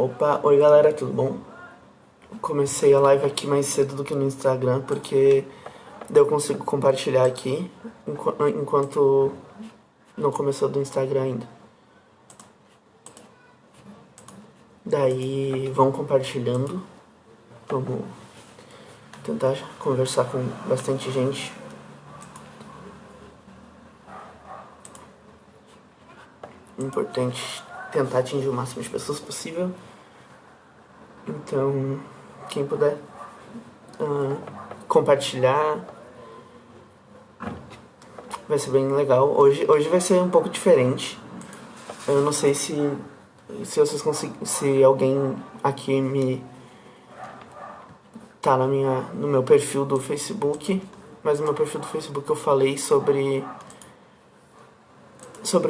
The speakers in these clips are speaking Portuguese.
Opa, oi galera, tudo bom? Comecei a live aqui mais cedo do que no Instagram porque daí eu consigo compartilhar aqui enquanto não começou do Instagram ainda. Daí vão compartilhando, vamos tentar conversar com bastante gente. Importante tentar atingir o máximo de pessoas possível. Então, quem puder compartilhar, vai ser bem legal. Hoje vai ser um pouco diferente. Eu não sei se vocês se alguém aqui me tá no meu perfil do Facebook, mas no meu perfil do Facebook eu falei sobre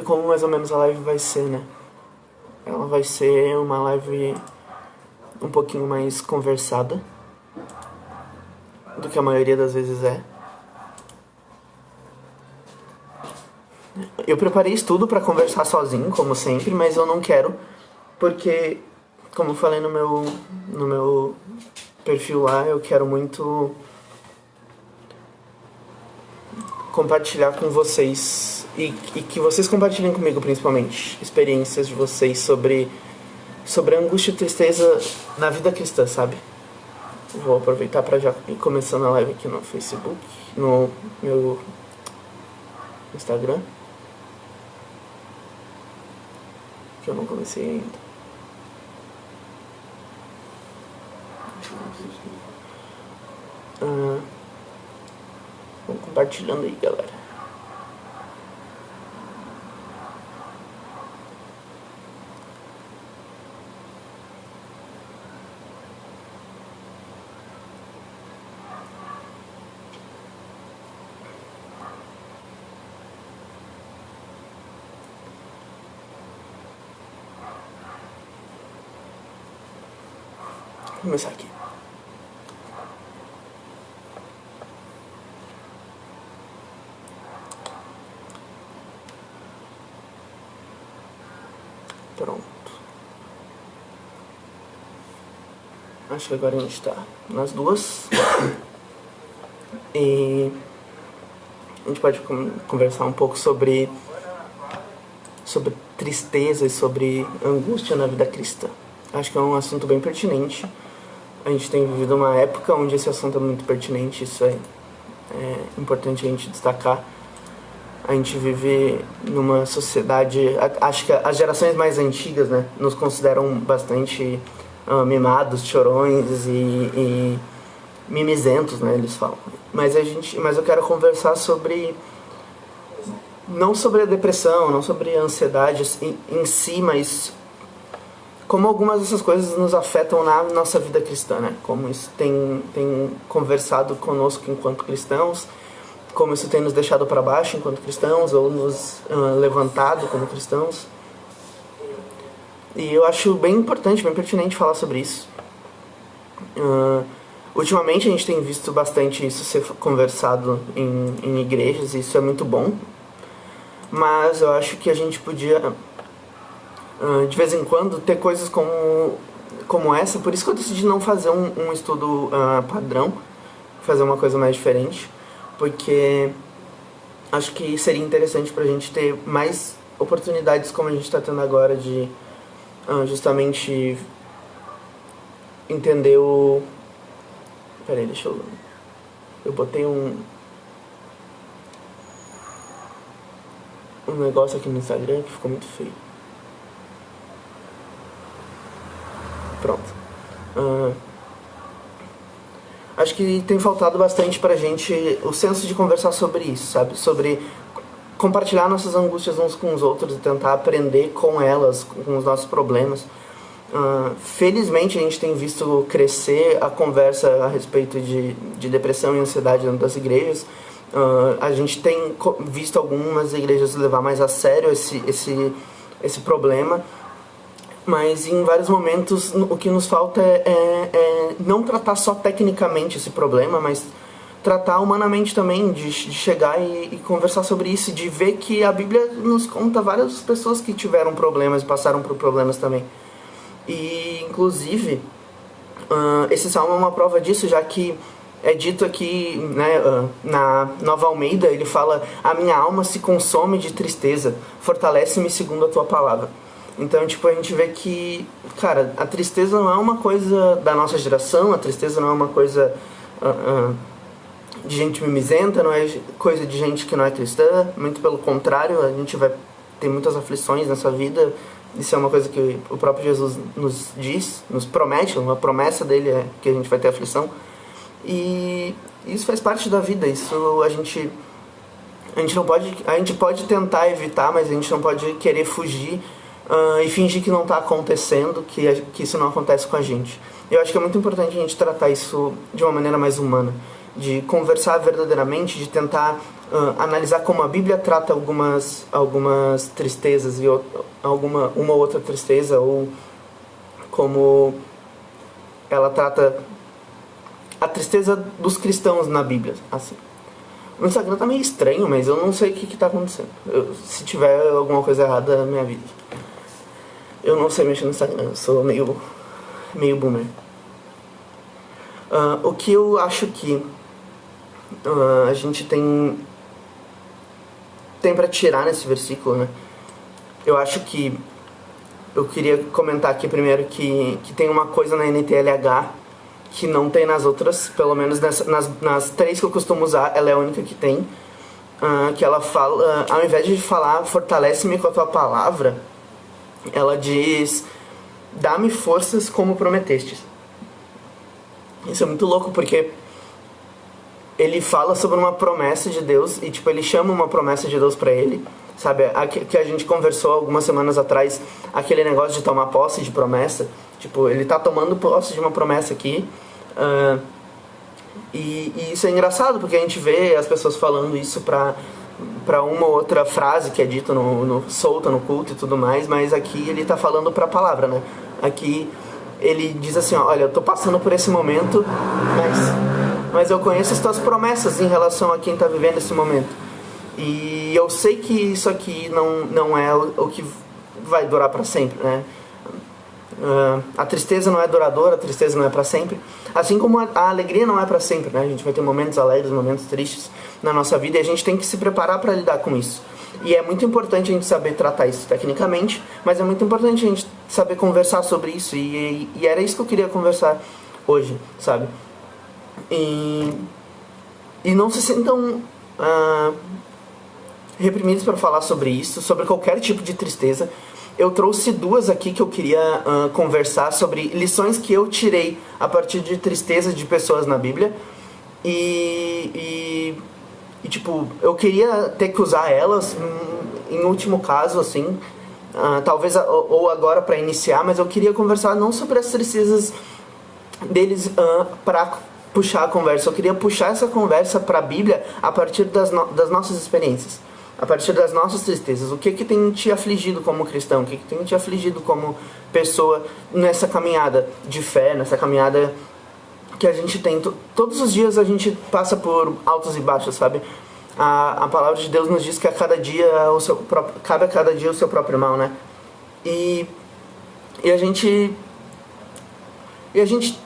como mais ou menos a live vai ser, né? Ela vai ser uma live um pouquinho mais conversada do que a maioria das vezes é. Eu preparei isso tudo pra conversar sozinho, como sempre, mas eu não quero, porque, como eu falei no meu perfil lá, eu quero muito compartilhar com vocês e que vocês compartilhem comigo, principalmente, experiências de vocês sobre angústia e tristeza na vida cristã, sabe? Vou aproveitar para já ir começando a live aqui no Facebook, no meu Instagram, que eu não comecei ainda. Vamos compartilhando aí, galera. Vou começar aqui. Pronto. Acho que agora a gente tá nas duas. E a gente pode conversar um pouco sobre tristeza e sobre angústia na vida cristã. Acho que é um assunto bem pertinente. A gente tem vivido uma época onde esse assunto é muito pertinente, isso é importante a gente destacar. A gente vive numa sociedade, acho que as gerações mais antigas, né, nos consideram bastante mimados, chorões e mimizentos, né, eles falam. Mas eu quero conversar não sobre a depressão, não sobre a ansiedade em si, mas como algumas dessas coisas nos afetam na nossa vida cristã, né? Como isso tem conversado conosco enquanto cristãos, como isso tem nos deixado para baixo enquanto cristãos, ou nos levantado como cristãos. E eu acho bem importante, bem pertinente falar sobre isso. Ultimamente a gente tem visto bastante isso ser conversado em igrejas, e isso é muito bom. Mas eu acho que a gente podia, de vez em quando, ter coisas como essa. Por isso que eu decidi não fazer um estudo padrão, fazer uma coisa mais diferente, porque acho que seria interessante pra gente ter mais oportunidades como a gente tá tendo agora de justamente entender o... Peraí, deixa eu botei um negócio aqui no Instagram que ficou muito feio. Pronto. Acho que tem faltado bastante pra gente o senso de conversar sobre isso, sabe? Sobre compartilhar nossas angústias uns com os outros e tentar aprender com elas, com os nossos problemas. Felizmente a gente tem visto crescer a conversa a respeito de depressão e ansiedade dentro das igrejas. A gente tem visto algumas igrejas levar mais a sério esse problema, mas em vários momentos o que nos falta é não tratar só tecnicamente esse problema, mas tratar humanamente também, de chegar e conversar sobre isso, de ver que a Bíblia nos conta várias pessoas que tiveram problemas e passaram por problemas também. E inclusive, esse salmo é uma prova disso, já que é dito aqui, né, na Nova Almeida, ele fala: a minha alma se consome de tristeza, fortalece-me segundo a tua palavra. Então, tipo, a gente vê que, cara, a tristeza não é uma coisa da nossa geração, a tristeza não é uma coisa de gente mimizenta, não é coisa de gente que não é cristã, muito pelo contrário, a gente vai ter muitas aflições nessa vida. Isso é uma coisa que o próprio Jesus nos diz, nos promete, uma promessa dele é que a gente vai ter aflição. E isso faz parte da vida, isso a gente não pode, a gente pode tentar evitar, mas a gente não pode querer fugir e fingir que não está acontecendo, que isso não acontece com a gente. Eu acho que é muito importante a gente tratar isso de uma maneira mais humana, de conversar verdadeiramente, de tentar analisar como a Bíblia trata algumas tristezas e uma ou outra tristeza, ou como ela trata a tristeza dos cristãos na Bíblia, assim. O Instagram tá meio estranho, mas eu não sei o que tá acontecendo. Se tiver alguma coisa errada, me avise. Eu não sei mexer no Instagram, eu sou meio boomer. O que eu acho que a gente tem pra tirar nesse versículo, né? Eu acho que eu queria comentar aqui primeiro que tem uma coisa na NTLH que não tem nas outras, pelo menos nas 3 que eu costumo usar, ela é a única que tem, que ela fala, ao invés de falar fortalece-me com a tua palavra, ela diz dá-me forças como prometestes. Isso é muito louco, porque ele fala sobre uma promessa de Deus e tipo, ele chama uma promessa de Deus pra ele, sabe, que a gente conversou algumas semanas atrás, aquele negócio de tomar posse de promessa. Tipo, ele tá tomando posse de uma promessa aqui. E isso é engraçado, porque a gente vê as pessoas falando isso pra uma ou outra frase que é dita solta no culto e tudo mais, mas aqui ele tá falando pra palavra, né? Aqui ele diz assim, ó, olha, eu tô passando por esse momento, mas eu conheço as tuas promessas em relação a quem tá vivendo esse momento. E eu sei que isso aqui não é o que vai durar pra sempre, né? A tristeza não é duradoura, a tristeza não é para sempre, assim como a alegria não é para sempre, né? A gente vai ter momentos alegres, momentos tristes na nossa vida, e a gente tem que se preparar para lidar com isso. E é muito importante a gente saber tratar isso tecnicamente, mas é muito importante a gente saber conversar sobre isso, e era isso que eu queria conversar hoje, sabe? E não se sintam reprimidos para falar sobre isso, sobre qualquer tipo de tristeza. Eu trouxe 2 aqui que eu queria conversar sobre lições que eu tirei a partir de tristeza de pessoas na Bíblia. E tipo, eu queria ter que usar elas em último caso, assim, talvez ou agora para iniciar, mas eu queria conversar não sobre as tristezas deles para puxar a conversa. Eu queria puxar essa conversa para a Bíblia a partir das nossas experiências, a partir das nossas tristezas. O que tem te afligido como cristão? O que tem te afligido como pessoa nessa caminhada de fé, nessa caminhada que a gente tem? Todos os dias a gente passa por altos e baixos, sabe? A palavra de Deus nos diz que cabe a cada dia o seu próprio mal, né? E a gente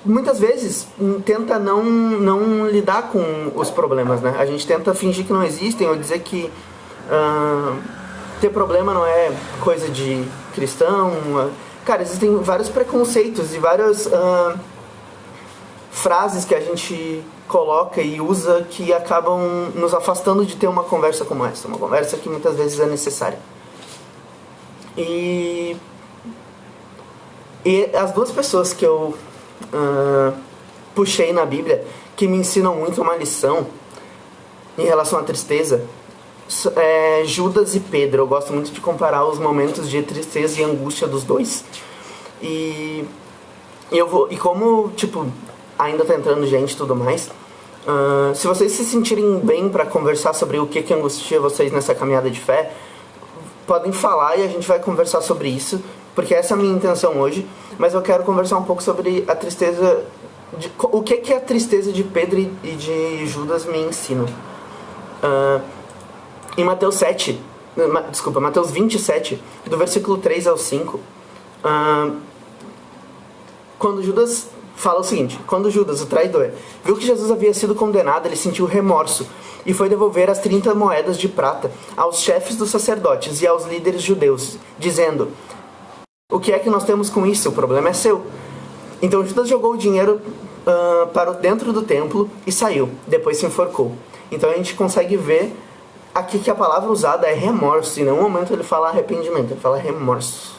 muitas vezes tenta não lidar com os problemas, né? A gente tenta fingir que não existem, ou dizer que ter problema não é coisa de cristão. Cara, existem vários preconceitos e várias frases que a gente coloca e usa que acabam nos afastando de ter uma conversa como essa, uma conversa que muitas vezes é necessária. E as 2 pessoas que eu puxei na Bíblia que me ensinam muito uma lição em relação à tristeza, Judas e Pedro. Eu gosto muito de comparar os momentos de tristeza e angústia dos 2. E como, tipo, ainda tá entrando gente e tudo mais, se vocês se sentirem bem para conversar sobre o que angustia vocês nessa caminhada de fé, podem falar e a gente vai conversar sobre isso, porque essa é a minha intenção hoje. Mas eu quero conversar um pouco sobre a tristeza, o que a tristeza de Pedro e de Judas me ensinam. Em Mateus 27, do versículo 3 ao 5, Quando Judas fala o seguinte: quando Judas, o traidor, viu que Jesus havia sido condenado, ele sentiu remorso e foi devolver as 30 moedas de prata aos chefes dos sacerdotes e aos líderes judeus, dizendo: o que é que nós temos com isso? O problema é seu. Então Judas jogou o dinheiro para dentro do templo e saiu. Depois se enforcou. Então a gente consegue ver aqui que a palavra usada é remorso. Em nenhum momento ele fala arrependimento, ele fala remorso.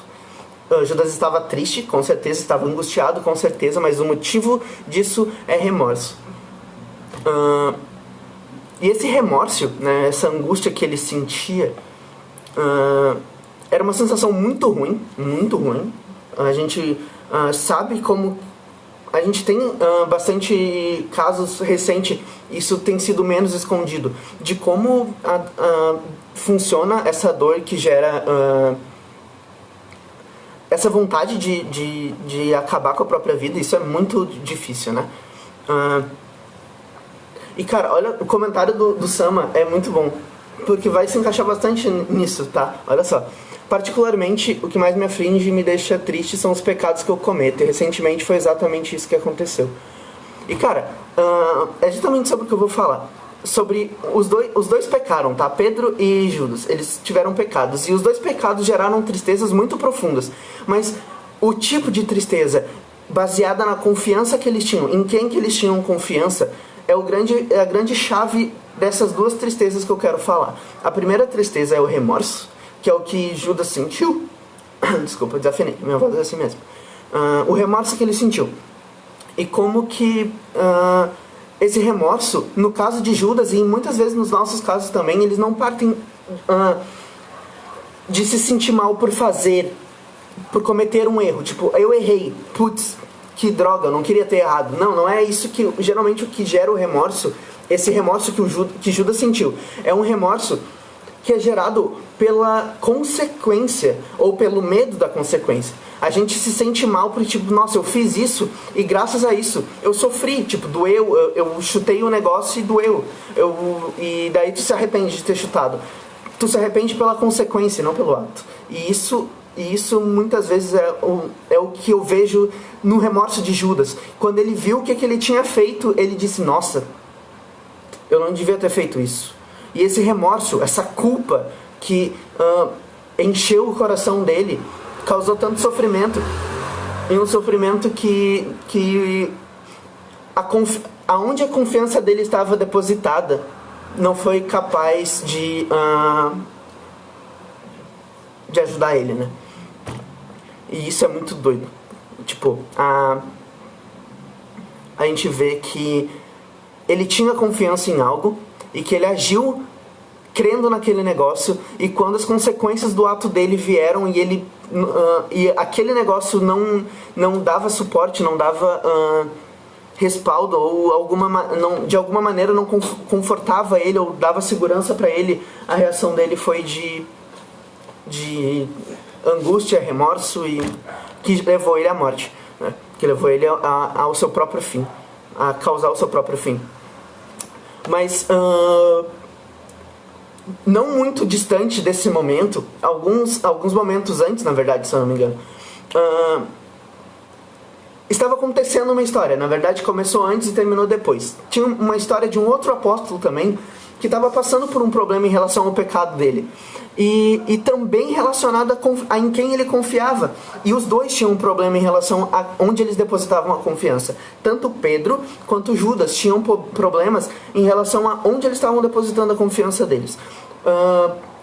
Judas estava triste, com certeza, estava angustiado, com certeza, mas o motivo disso é remorso. E esse remorso, né, essa angústia que ele sentia, era uma sensação muito ruim, muito ruim. A gente sabe como... A gente tem bastante casos recentes, isso tem sido menos escondido, de como funciona essa dor que gera essa vontade de acabar com a própria vida. Isso é muito difícil, né? E cara, olha, o comentário do Sama é muito bom, porque vai se encaixar bastante nisso, tá? Olha só. Particularmente, o que mais me aflige e me deixa triste são os pecados que eu cometo. E recentemente foi exatamente isso que aconteceu. E cara, é justamente sobre o que eu vou falar. Sobre os dois pecaram, tá? Pedro e Judas, eles tiveram pecados. E os dois pecados geraram tristezas muito profundas. Mas o tipo de tristeza baseada na confiança que eles tinham, em quem que eles tinham confiança, é a grande chave dessas duas tristezas que eu quero falar. A primeira tristeza é o remorso, que é o que Judas sentiu. Desculpa, desafinei, minha voz é assim mesmo. O remorso que ele sentiu. E como que esse remorso, no caso de Judas, e muitas vezes nos nossos casos também, eles não partem de se sentir mal por cometer um erro. Tipo, eu errei, putz, que droga, eu não queria ter errado. Não é isso que... Geralmente o que gera o remorso, esse remorso que Judas sentiu, é um remorso que é gerado pela consequência, ou pelo medo da consequência. A gente se sente mal por tipo, nossa, eu fiz isso e graças a isso eu sofri, tipo, doeu, eu chutei o negócio e doeu. E daí tu se arrepende de ter chutado. Tu se arrepende pela consequência, não pelo ato. E isso muitas vezes é o que eu vejo no remorso de Judas. Quando ele viu o que ele tinha feito, ele disse, nossa, eu não devia ter feito isso. E esse remorso, essa culpa que encheu o coração dele, causou tanto sofrimento. E um sofrimento que aonde a confiança dele estava depositada, não foi capaz de ajudar ele, né? E isso é muito doido. Tipo, a gente vê que ele tinha confiança em algo e que ele agiu crendo naquele negócio, e quando as consequências do ato dele vieram e aquele negócio não dava suporte, não dava respaldo, ou de alguma maneira não confortava ele ou dava segurança para ele, a reação dele foi de angústia, remorso, e que levou ele à morte, né? Que levou ele ao seu próprio fim, a causar o seu próprio fim. Mas não muito distante desse momento, alguns momentos antes, na verdade, se eu não me engano, estava acontecendo uma história. Na verdade, começou antes e terminou depois. Tinha uma história de um outro apóstolo também, que estava passando por um problema em relação ao pecado dele. E também relacionado a em quem ele confiava. E os dois tinham um problema em relação a onde eles depositavam a confiança. Tanto Pedro quanto Judas tinham problemas em relação a onde eles estavam depositando a confiança deles.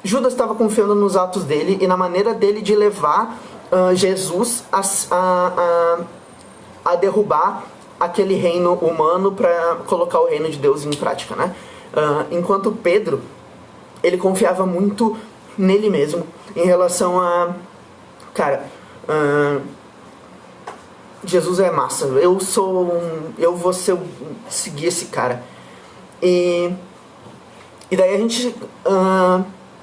Judas estava confiando nos atos dele e na maneira dele de levar Jesus a derrubar aquele reino humano para colocar o reino de Deus em prática, né? Enquanto Pedro, ele confiava muito nele mesmo, em relação a... Cara, Jesus é massa, eu vou seguir esse cara. E daí a gente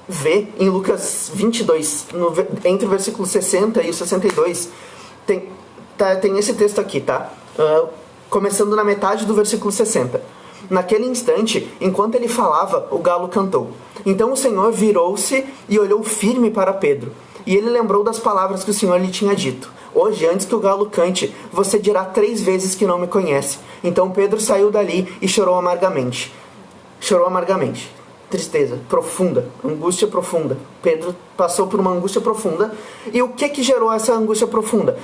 vê em Lucas 22, entre o versículo 60 e o 62, tem esse texto aqui, tá? Começando na metade do versículo 60. Naquele instante, enquanto ele falava, o galo cantou. Então o Senhor virou-se e olhou firme para Pedro. E ele lembrou das palavras que o Senhor lhe tinha dito: hoje, antes que o galo cante, você dirá 3 vezes que não me conhece. Então Pedro saiu dali e chorou amargamente. Chorou amargamente. Tristeza profunda, angústia profunda. Pedro passou por uma angústia profunda. E o que gerou essa angústia profunda?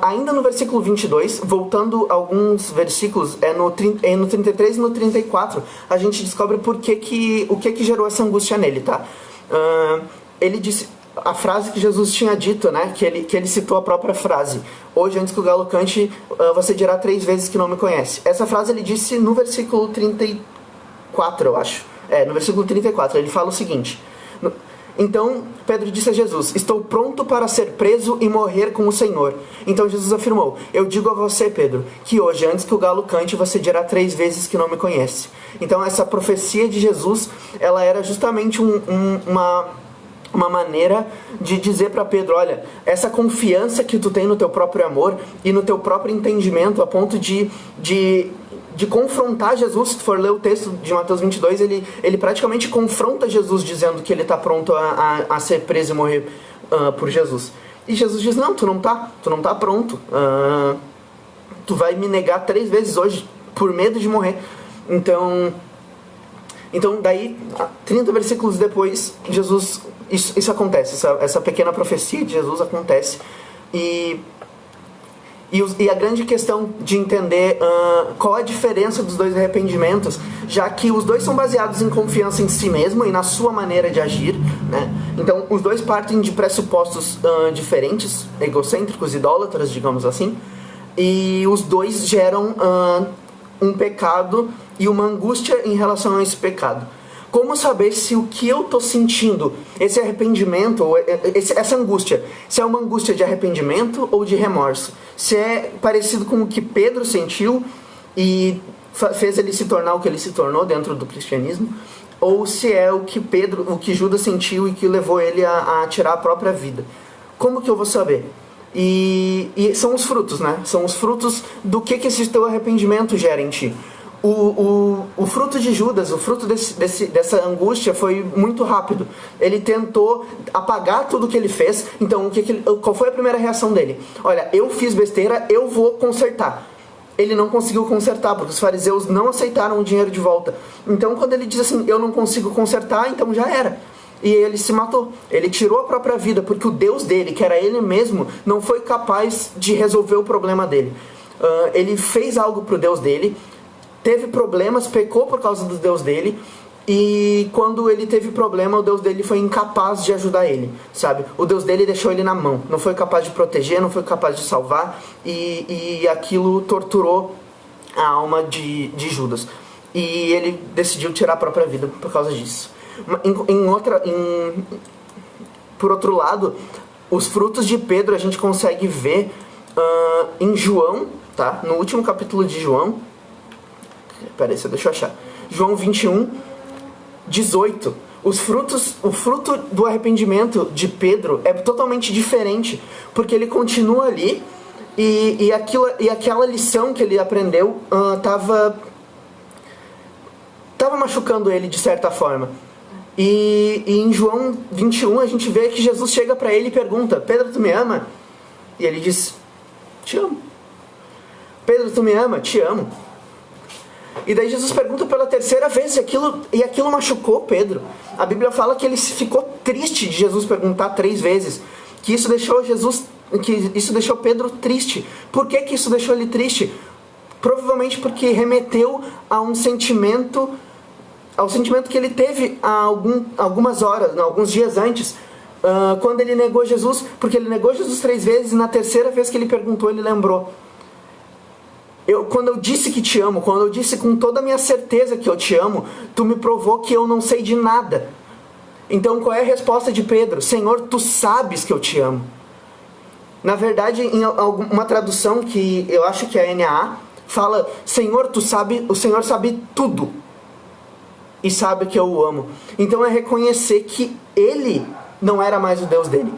Ainda no versículo 22, voltando alguns versículos, no 33 e no 34, a gente descobre o que gerou essa angústia nele, tá? Ele disse a frase que Jesus tinha dito, né? Que ele citou a própria frase: hoje, antes que o galo cante, você dirá 3 vezes que não me conhece. Essa frase ele disse no versículo 34, eu acho. No versículo 34, ele fala o seguinte: então Pedro disse a Jesus: estou pronto para ser preso e morrer com o Senhor. Então Jesus afirmou: eu digo a você, Pedro, que hoje, antes que o galo cante, você dirá 3 vezes que não me conhece. Então essa profecia de Jesus, ela era justamente uma maneira de dizer para Pedro: olha, essa confiança que tu tem no teu próprio amor e no teu próprio entendimento, a ponto de confrontar Jesus. Se tu for ler o texto de Mateus 22, ele praticamente confronta Jesus, dizendo que ele está pronto a ser preso e morrer por Jesus. E Jesus diz: não, tu não tá pronto. Tu vai me negar 3 vezes hoje, por medo de morrer. Então daí, 30 versículos depois, isso acontece, essa pequena profecia de Jesus acontece. E a grande questão de entender qual a diferença dos dois arrependimentos, já que os dois são baseados em confiança em si mesmo e na sua maneira de agir, né? Então os dois partem de pressupostos diferentes, egocêntricos, idólatras, digamos assim, e os dois geram um pecado e uma angústia em relação a esse pecado. Como saber se o que eu estou sentindo, esse arrependimento, ou essa angústia, se é uma angústia de arrependimento ou de remorso? Se é parecido com o que Pedro sentiu e fez ele se tornar o que ele se tornou dentro do cristianismo? Ou se é o que Judas sentiu e que levou ele a tirar a própria vida? Como que eu vou saber? E são os frutos, né? São os frutos do que esse teu arrependimento gera em ti. O fruto de Judas, o fruto dessa angústia foi muito rápido. Ele tentou apagar tudo que ele fez. Então, qual foi a primeira reação dele? Olha, eu fiz besteira, eu vou consertar. Ele não conseguiu consertar, porque os fariseus não aceitaram o dinheiro de volta. Então, quando ele diz assim: eu não consigo consertar, então já era. E ele se matou. Ele tirou a própria vida, porque o Deus dele, que era ele mesmo, não foi capaz de resolver o problema dele. Ele fez algo pro Deus dele, teve problemas, pecou por causa do Deus dele, e quando ele teve problema, o Deus dele foi incapaz de ajudar ele, sabe? O Deus dele deixou ele na mão, não foi capaz de proteger, não foi capaz de salvar, e aquilo torturou a alma de Judas. E ele decidiu tirar a própria vida por causa disso. Por outro lado, os frutos de Pedro a gente consegue ver em João, tá? No último capítulo de João. Peraí, deixa eu achar. João 21, 18. O fruto do arrependimento de Pedro é totalmente diferente, porque ele continua ali e aquela lição que ele aprendeu estava machucando ele de certa forma. E em João 21 a gente vê que Jesus chega para ele e pergunta: Pedro, tu me ama? E ele diz: te amo. Pedro, tu me ama? Te amo. E daí Jesus pergunta pela terceira vez e aquilo machucou Pedro. A Bíblia fala que ele ficou triste de Jesus perguntar 3 vezes. Que isso deixou Pedro triste. Por que isso deixou ele triste? Provavelmente porque remeteu a um sentimento, ao sentimento que ele teve há algumas horas, alguns dias antes, quando ele negou Jesus. Porque ele negou Jesus 3 vezes e na terceira vez que ele perguntou, ele lembrou: quando eu disse que te amo, quando eu disse com toda a minha certeza que eu te amo, tu me provou que eu não sei de nada. Então qual é a resposta de Pedro? Senhor, tu sabes que eu te amo. Na verdade, em uma tradução que eu acho que é a NAA, fala: Senhor, o Senhor sabe tudo e sabe que eu o amo. Então é reconhecer que ele não era mais o Deus dele.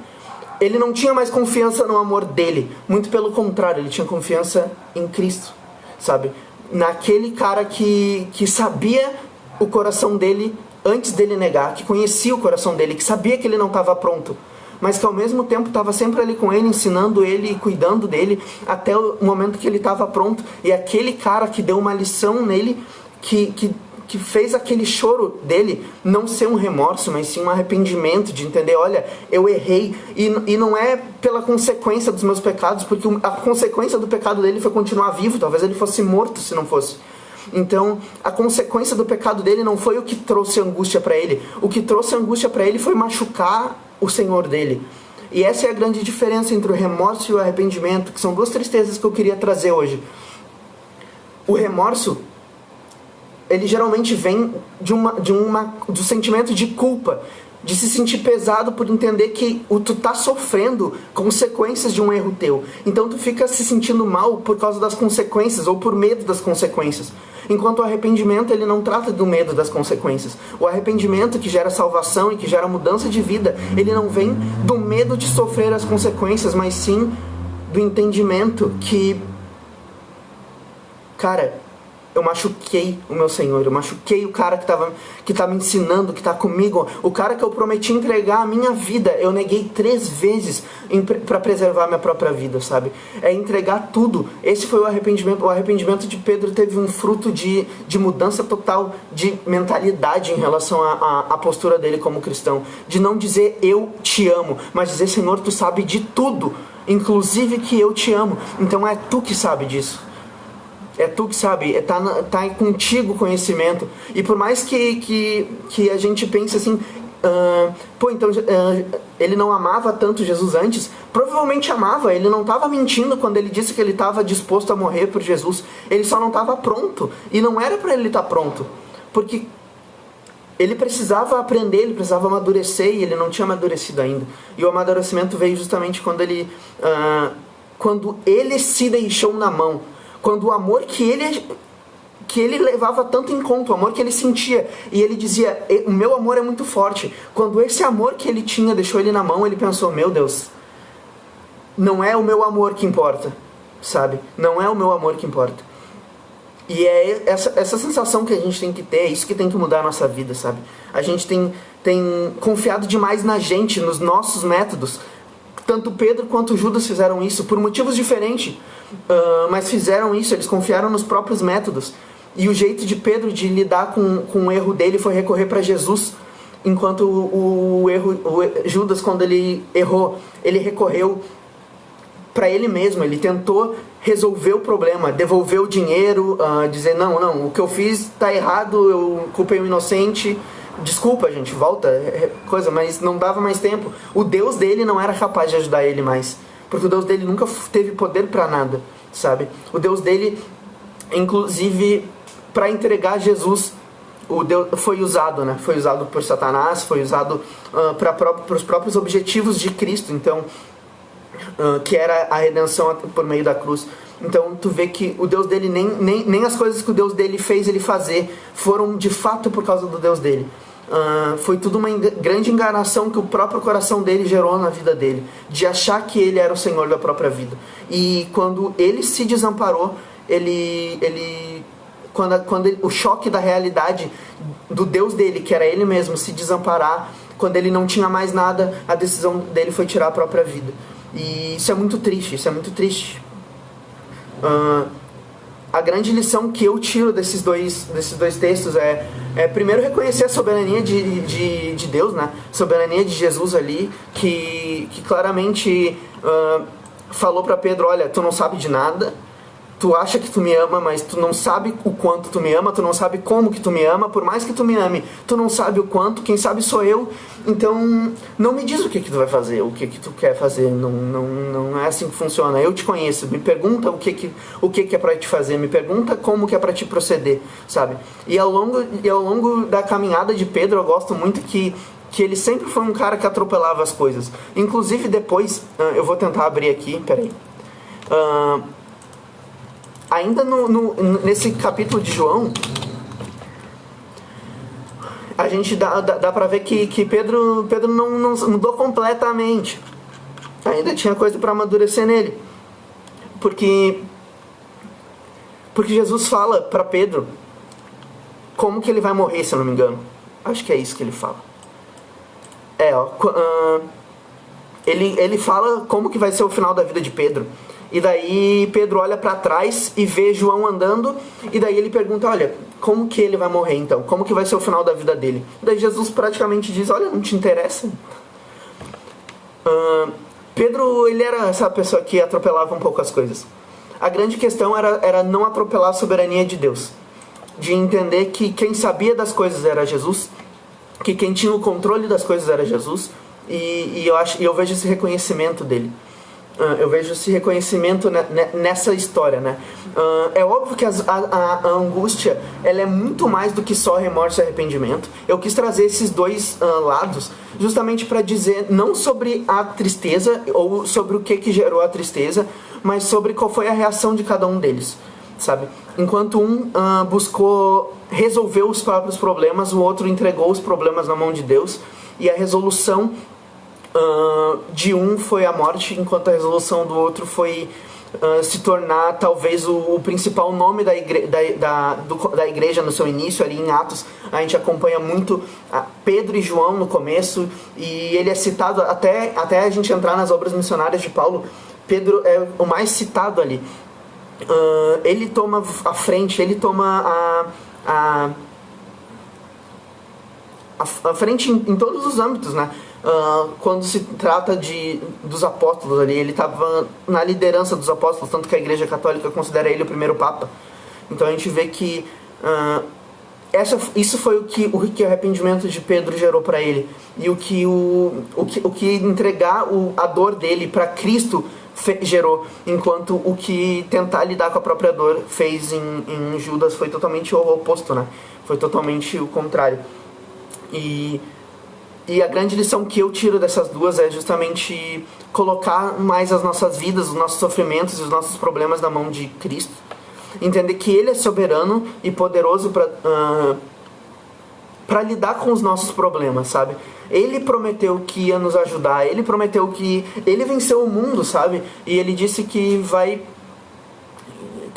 Ele não tinha mais confiança no amor dele. Muito pelo contrário, ele tinha confiança em Cristo, sabe? Naquele cara que sabia o coração dele antes dele negar, que conhecia o coração dele, que sabia que ele não estava pronto mas que ao mesmo tempo estava sempre ali com ele, ensinando ele e cuidando dele, até o momento que ele estava pronto. E aquele cara que deu uma lição nele, que fez aquele choro dele não ser um remorso, mas sim um arrependimento, de entender, olha, eu errei, e não é pela consequência dos meus pecados, porque a consequência do pecado dele foi continuar vivo, talvez ele fosse morto se não fosse. Então, a consequência do pecado dele não foi o que trouxe angústia para ele. O que trouxe angústia para ele foi machucar o Senhor dele. E essa é a grande diferença entre o remorso e o arrependimento, que são duas tristezas que eu queria trazer hoje. O remorso, ele geralmente vem do sentimento de culpa, de se sentir pesado por entender que tu tá sofrendo consequências de um erro teu. Então tu fica se sentindo mal por causa das consequências, ou por medo das consequências. Enquanto o arrependimento, ele não trata do medo das consequências. O arrependimento, que gera salvação e que gera mudança de vida, ele não vem do medo de sofrer as consequências, mas sim do entendimento que, cara, eu machuquei o meu Senhor, eu machuquei o cara que tá me ensinando, que tá comigo, o cara que eu prometi entregar a minha vida, eu neguei 3 vezes para preservar a minha própria vida, sabe? É entregar tudo. Esse foi o arrependimento. O arrependimento de Pedro teve um fruto de mudança total de mentalidade em relação à postura dele como cristão. De não dizer eu te amo, mas dizer, Senhor, tu sabe de tudo, inclusive que eu te amo. Então é tu que sabe disso. É tu que sabe, tá contigo o conhecimento. E por mais que a gente pense assim, então ele não amava tanto Jesus antes, provavelmente amava, ele não estava mentindo quando ele disse que ele estava disposto a morrer por Jesus, ele só não estava pronto, e não era para ele estar pronto, porque ele precisava aprender, ele precisava amadurecer, e ele não tinha amadurecido ainda. E o amadurecimento veio justamente quando ele se deixou na mão, quando o amor que ele levava tanto em conta, o amor que ele sentia, e ele dizia, o meu amor é muito forte. Quando esse amor que ele tinha deixou ele na mão, ele pensou, meu Deus, não é o meu amor que importa, sabe? Não é o meu amor que importa. E é essa sensação que a gente tem que ter, é isso que tem que mudar a nossa vida, sabe? A gente tem confiado demais na gente, nos nossos métodos. Tanto Pedro quanto Judas fizeram isso, por motivos diferentes, mas fizeram isso, eles confiaram nos próprios métodos. E o jeito de Pedro de lidar com o erro dele foi recorrer para Jesus, enquanto Judas, quando ele errou, ele recorreu para ele mesmo, ele tentou resolver o problema, devolver o dinheiro, dizer, não, o que eu fiz está errado, eu culpei o inocente, desculpa, gente, volta, coisa, mas não dava mais tempo. O Deus dele não era capaz de ajudar ele mais, porque o Deus dele nunca teve poder para nada, sabe? O Deus dele, inclusive, para entregar Jesus, o Deus foi usado, né? Foi usado por Satanás, foi usado para os próprios objetivos de Cristo, então, que era a redenção por meio da cruz. Então tu vê que o Deus dele, nem as coisas que o Deus dele fez ele fazer foram de fato por causa do Deus dele. Foi tudo uma grande enganação que o próprio coração dele gerou na vida dele, de achar que ele era o Senhor da própria vida. E quando ele se desamparou, quando o choque da realidade do Deus dele, que era ele mesmo, se desamparar, quando ele não tinha mais nada, a decisão dele foi tirar a própria vida. E isso é muito triste, a grande lição que eu tiro desses dois textos é primeiro reconhecer a soberania de Deus, né? Soberania de Jesus ali, que claramente falou para Pedro, olha, tu não sabe de nada, tu acha que tu me ama, mas tu não sabe o quanto tu me ama, tu não sabe como que tu me ama, por mais que tu me ame, tu não sabe o quanto, quem sabe sou eu. Então, não me diz o que tu vai fazer, o que tu quer fazer, não é assim que funciona. Eu te conheço, me pergunta o que é pra te fazer, me pergunta como que é pra te proceder, sabe? E ao longo da caminhada de Pedro, eu gosto muito que ele sempre foi um cara que atropelava as coisas. Inclusive depois, eu vou tentar abrir aqui, peraí. Ainda nesse capítulo de João, a gente dá pra ver que Pedro não mudou completamente. Ainda tinha coisa para amadurecer nele. Porque Jesus fala para Pedro como que ele vai morrer, se eu não me engano. Acho que é isso que ele fala. ele fala como que vai ser o final da vida de Pedro. E daí Pedro olha para trás e vê João andando, e daí ele pergunta, olha, como que ele vai morrer então? Como que vai ser o final da vida dele? E daí Jesus praticamente diz, olha, não te interessa? Pedro, ele era essa pessoa que atropelava um pouco as coisas. A grande questão era não atropelar a soberania de Deus. De entender que quem sabia das coisas era Jesus, que quem tinha o controle das coisas era Jesus, e eu vejo esse reconhecimento dele. Eu vejo esse reconhecimento nessa história, né? É óbvio que a angústia, ela é muito mais do que só remorso e arrependimento. Eu quis trazer esses dois lados justamente para dizer não sobre a tristeza ou sobre o que gerou a tristeza, mas sobre qual foi a reação de cada um deles, sabe? Enquanto um buscou resolver os próprios problemas, o outro entregou os problemas na mão de Deus, e a resolução de um foi a morte, enquanto a resolução do outro foi se tornar talvez o principal nome da igreja no seu início. Ali em Atos a gente acompanha muito Pedro e João no começo, e ele é citado até a gente entrar nas obras missionárias de Paulo. Pedro é o mais citado ali. Ele toma a frente, ele toma a frente em todos os âmbitos, né? Quando se trata dos apóstolos ali, ele estava na liderança dos apóstolos, tanto que a Igreja Católica considera ele o primeiro Papa. Então a gente vê que isso foi o que o arrependimento de Pedro gerou para ele, e o que entregar a dor dele para Cristo gerou, enquanto o que tentar lidar com a própria dor fez em Judas foi totalmente o oposto, né? Foi totalmente o contrário. E a grande lição que eu tiro dessas duas é justamente colocar mais as nossas vidas, os nossos sofrimentos e os nossos problemas na mão de Cristo. Entender que Ele é soberano e poderoso para lidar com os nossos problemas, sabe? Ele prometeu que ia nos ajudar, Ele prometeu que Ele venceu o mundo, sabe? E Ele disse que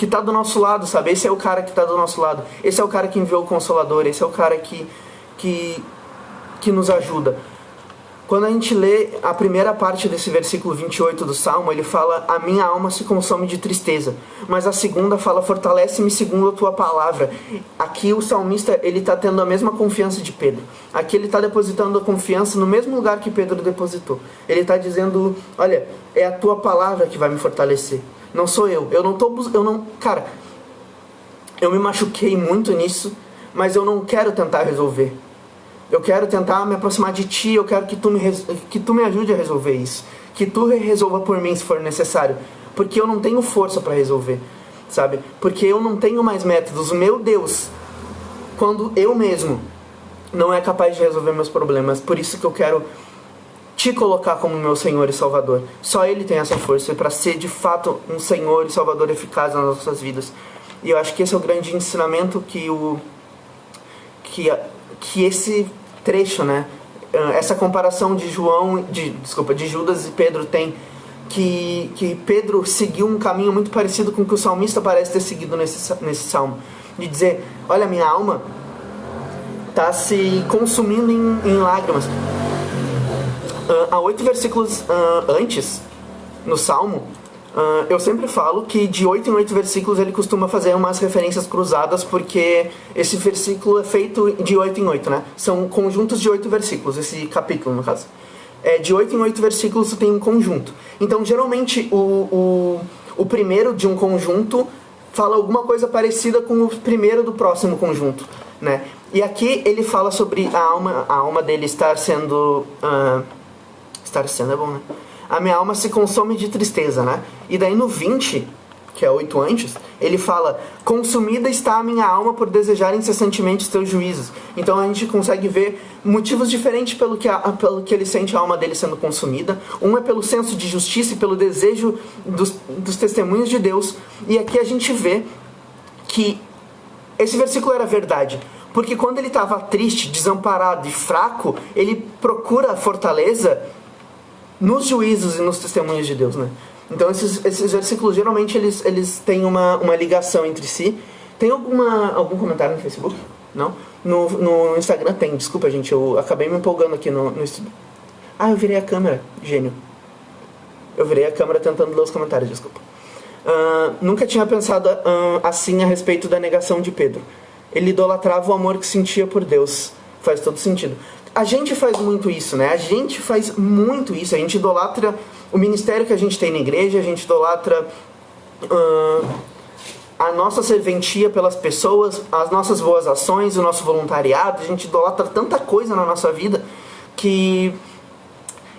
tá do nosso lado, sabe? Esse é o cara que tá do nosso lado. Esse é o cara que enviou o Consolador. Esse é o cara que nos ajuda. Quando a gente lê a primeira parte desse versículo 28 do Salmo, ele fala: a minha alma se consome de tristeza. Mas a segunda fala: fortalece-me segundo a tua palavra. Aqui o salmista, ele está tendo a mesma confiança de Pedro. Aqui ele está depositando a confiança no mesmo lugar que Pedro depositou. Ele está dizendo: olha, é a tua palavra que vai me fortalecer. Não sou eu. Cara, eu me machuquei muito nisso, mas eu não quero tentar resolver. Eu quero tentar me aproximar de ti, eu quero que tu me ajude a resolver isso. Que tu resolva por mim se for necessário. Porque eu não tenho força para resolver, sabe? Porque eu não tenho mais métodos. Meu Deus, quando eu mesmo não é capaz de resolver meus problemas, por isso que eu quero te colocar como meu Senhor e Salvador. Só Ele tem essa força para ser de fato um Senhor e Salvador eficaz nas nossas vidas. E eu acho que esse é o grande ensinamento que esse trecho, né? Essa comparação de Judas e Pedro tem, que Pedro seguiu um caminho muito parecido com o que o salmista parece ter seguido nesse salmo, de dizer: olha, minha alma está se consumindo em lágrimas. Há 8 versículos antes no salmo, eu sempre falo que de 8 em 8 versículos ele costuma fazer umas referências cruzadas, porque esse versículo é feito de 8 em 8, né? São conjuntos de 8 versículos, esse capítulo no caso. De 8 em 8 versículos tem um conjunto. Então geralmente o primeiro de um conjunto fala alguma coisa parecida com o primeiro do próximo conjunto, né? E aqui ele fala sobre a alma dele estar sendo é bom, né? A minha alma se consome de tristeza, né? E daí no 20, que é 8 antes, ele fala: consumida está a minha alma por desejar incessantemente os teus juízos. Então a gente consegue ver motivos diferentes pelo que ele sente a alma dele sendo consumida. Um é pelo senso de justiça e pelo desejo dos testemunhos de Deus. E aqui a gente vê que esse versículo era verdade. Porque quando ele estava triste, desamparado e fraco, ele procura a fortaleza nos juízos e nos testemunhos de Deus, né? Então esses versículos geralmente eles têm uma ligação entre si. Tem algum comentário no Facebook? Não? No Instagram tem. Desculpa, gente, eu acabei me empolgando aqui no estudo. Eu virei a câmera, gênio. Eu virei a câmera tentando ler os comentários, desculpa. Nunca tinha pensado assim a respeito da negação de Pedro. Ele idolatrava o amor que sentia por Deus. Faz todo sentido. A gente faz muito isso, né? A gente faz muito isso. A gente idolatra o ministério que a gente tem na igreja, a gente idolatra a nossa serventia pelas pessoas, as nossas boas ações, o nosso voluntariado. A gente idolatra tanta coisa na nossa vida que...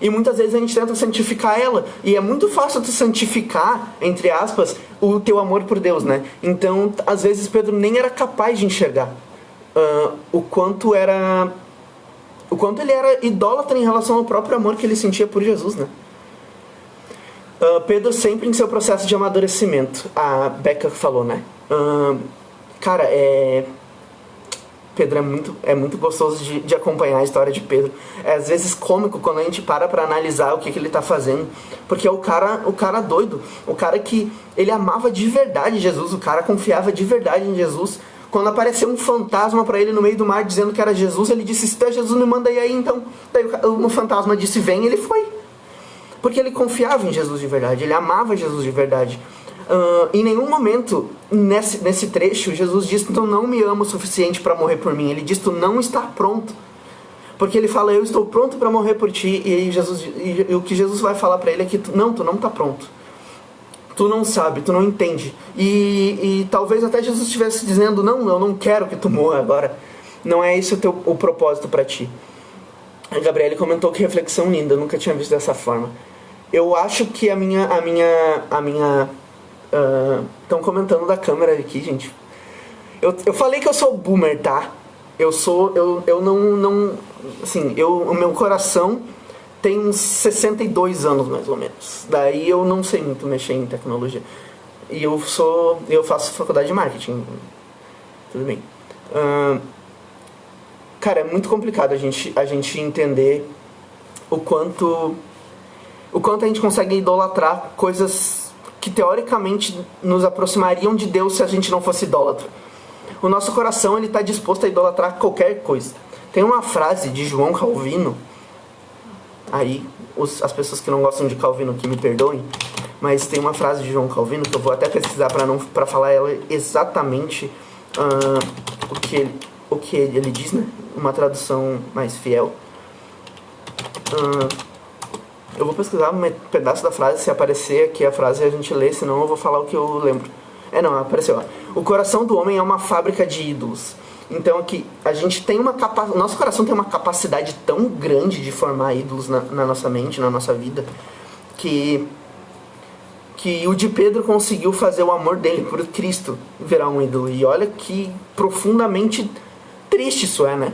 E muitas vezes a gente tenta santificar ela. E é muito fácil tu santificar, entre aspas, o teu amor por Deus, né? Então, às vezes, Pedro nem era capaz de enxergar o quanto ele era idólatra em relação ao próprio amor que ele sentia por Jesus, né? Pedro sempre em seu processo de amadurecimento. A Becca falou, né? Cara, Pedro é muito gostoso de acompanhar a história de Pedro. É às vezes cômico quando a gente para analisar o que ele está fazendo. Porque é o cara doido. O cara que ele amava de verdade Jesus. O cara confiava de verdade em Jesus. Quando apareceu um fantasma para ele no meio do mar dizendo que era Jesus, ele disse, se tu é Jesus, me manda aí então. Daí o fantasma disse, vem, e ele foi. Porque ele confiava em Jesus de verdade. Ele amava Jesus de verdade. Em nenhum momento nesse trecho Jesus diz, tu não me ama o suficiente para morrer por mim. Ele diz, tu não está pronto. Porque ele fala, eu estou pronto para morrer por ti. E o que Jesus vai falar para ele é que tu não está pronto. Tu não sabe, tu não entende. E talvez até Jesus estivesse dizendo, não, eu não quero que tu morra agora. Não é esse o propósito para ti. A Gabriele comentou que reflexão linda, eu nunca tinha visto dessa forma. Eu acho que a minha estão comentando da câmera aqui, gente. Eu falei que eu sou boomer, tá? Eu não assim, o meu coração tem uns 62 anos mais ou menos. Daí eu não sei muito mexer em tecnologia. E eu faço faculdade de marketing. Tudo bem. Cara, é muito complicado a gente entender o quanto a gente consegue idolatrar coisas que teoricamente nos aproximariam de Deus se a gente não fosse idólatra. O nosso coração ele está disposto a idolatrar qualquer coisa. Tem uma frase de João Calvino, aí as pessoas que não gostam de Calvino que me perdoem, mas tem uma frase de João Calvino que eu vou até pesquisar para falar ela exatamente o que ele diz, né? Uma tradução mais fiel. Eu vou pesquisar um pedaço da frase, se aparecer aqui a frase a gente lê, senão eu vou falar o que eu lembro. Não, apareceu, ó. O coração do homem é uma fábrica de ídolos. Então aqui, a gente tem nosso coração tem uma capacidade tão grande de formar ídolos na nossa mente, na nossa vida, que o de Pedro conseguiu fazer o amor dele por Cristo virar um ídolo. E olha que profundamente triste isso é, né?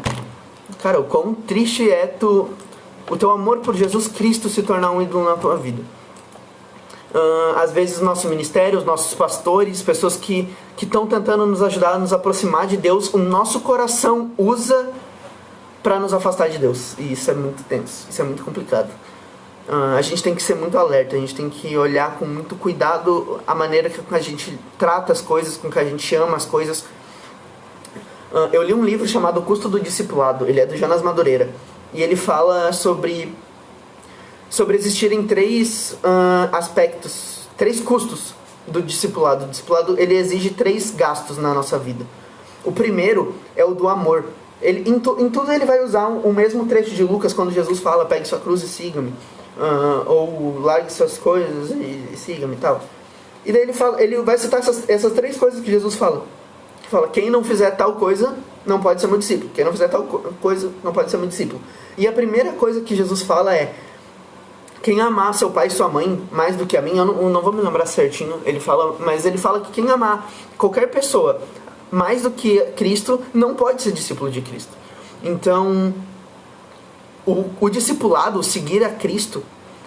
Cara, o quão triste é o teu amor por Jesus Cristo se tornar um ídolo na tua vida. Às vezes nosso ministério, os nossos pastores, pessoas que estão tentando nos ajudar a nos aproximar de Deus, o nosso coração usa para nos afastar de Deus. E isso é muito tenso, isso é muito complicado. A gente tem que ser muito alerta, a gente tem que olhar com muito cuidado a maneira que a gente trata as coisas, com que a gente ama as coisas. Eu li um livro chamado O Custo do Discipulado, ele é do Jonas Madureira. E ele fala sobre existirem três aspectos, três custos do discipulado. O discipulado ele exige 3 gastos na nossa vida. O primeiro é o do amor. Em tudo ele vai usar o mesmo trecho de Lucas quando Jesus fala, pegue sua cruz e siga-me. Ou largue suas coisas e siga-me e tal. E daí ele vai citar essas 3 coisas que Jesus fala. Fala, quem não fizer tal coisa não pode ser meu discípulo. Quem não fizer tal coisa não pode ser meu discípulo. E a primeira coisa que Jesus fala é, quem amar seu pai e sua mãe mais do que a mim, eu não vou me lembrar certinho, mas ele fala que quem amar qualquer pessoa mais do que Cristo não pode ser discípulo de Cristo. Então, o discipulado, o seguir a Cristo,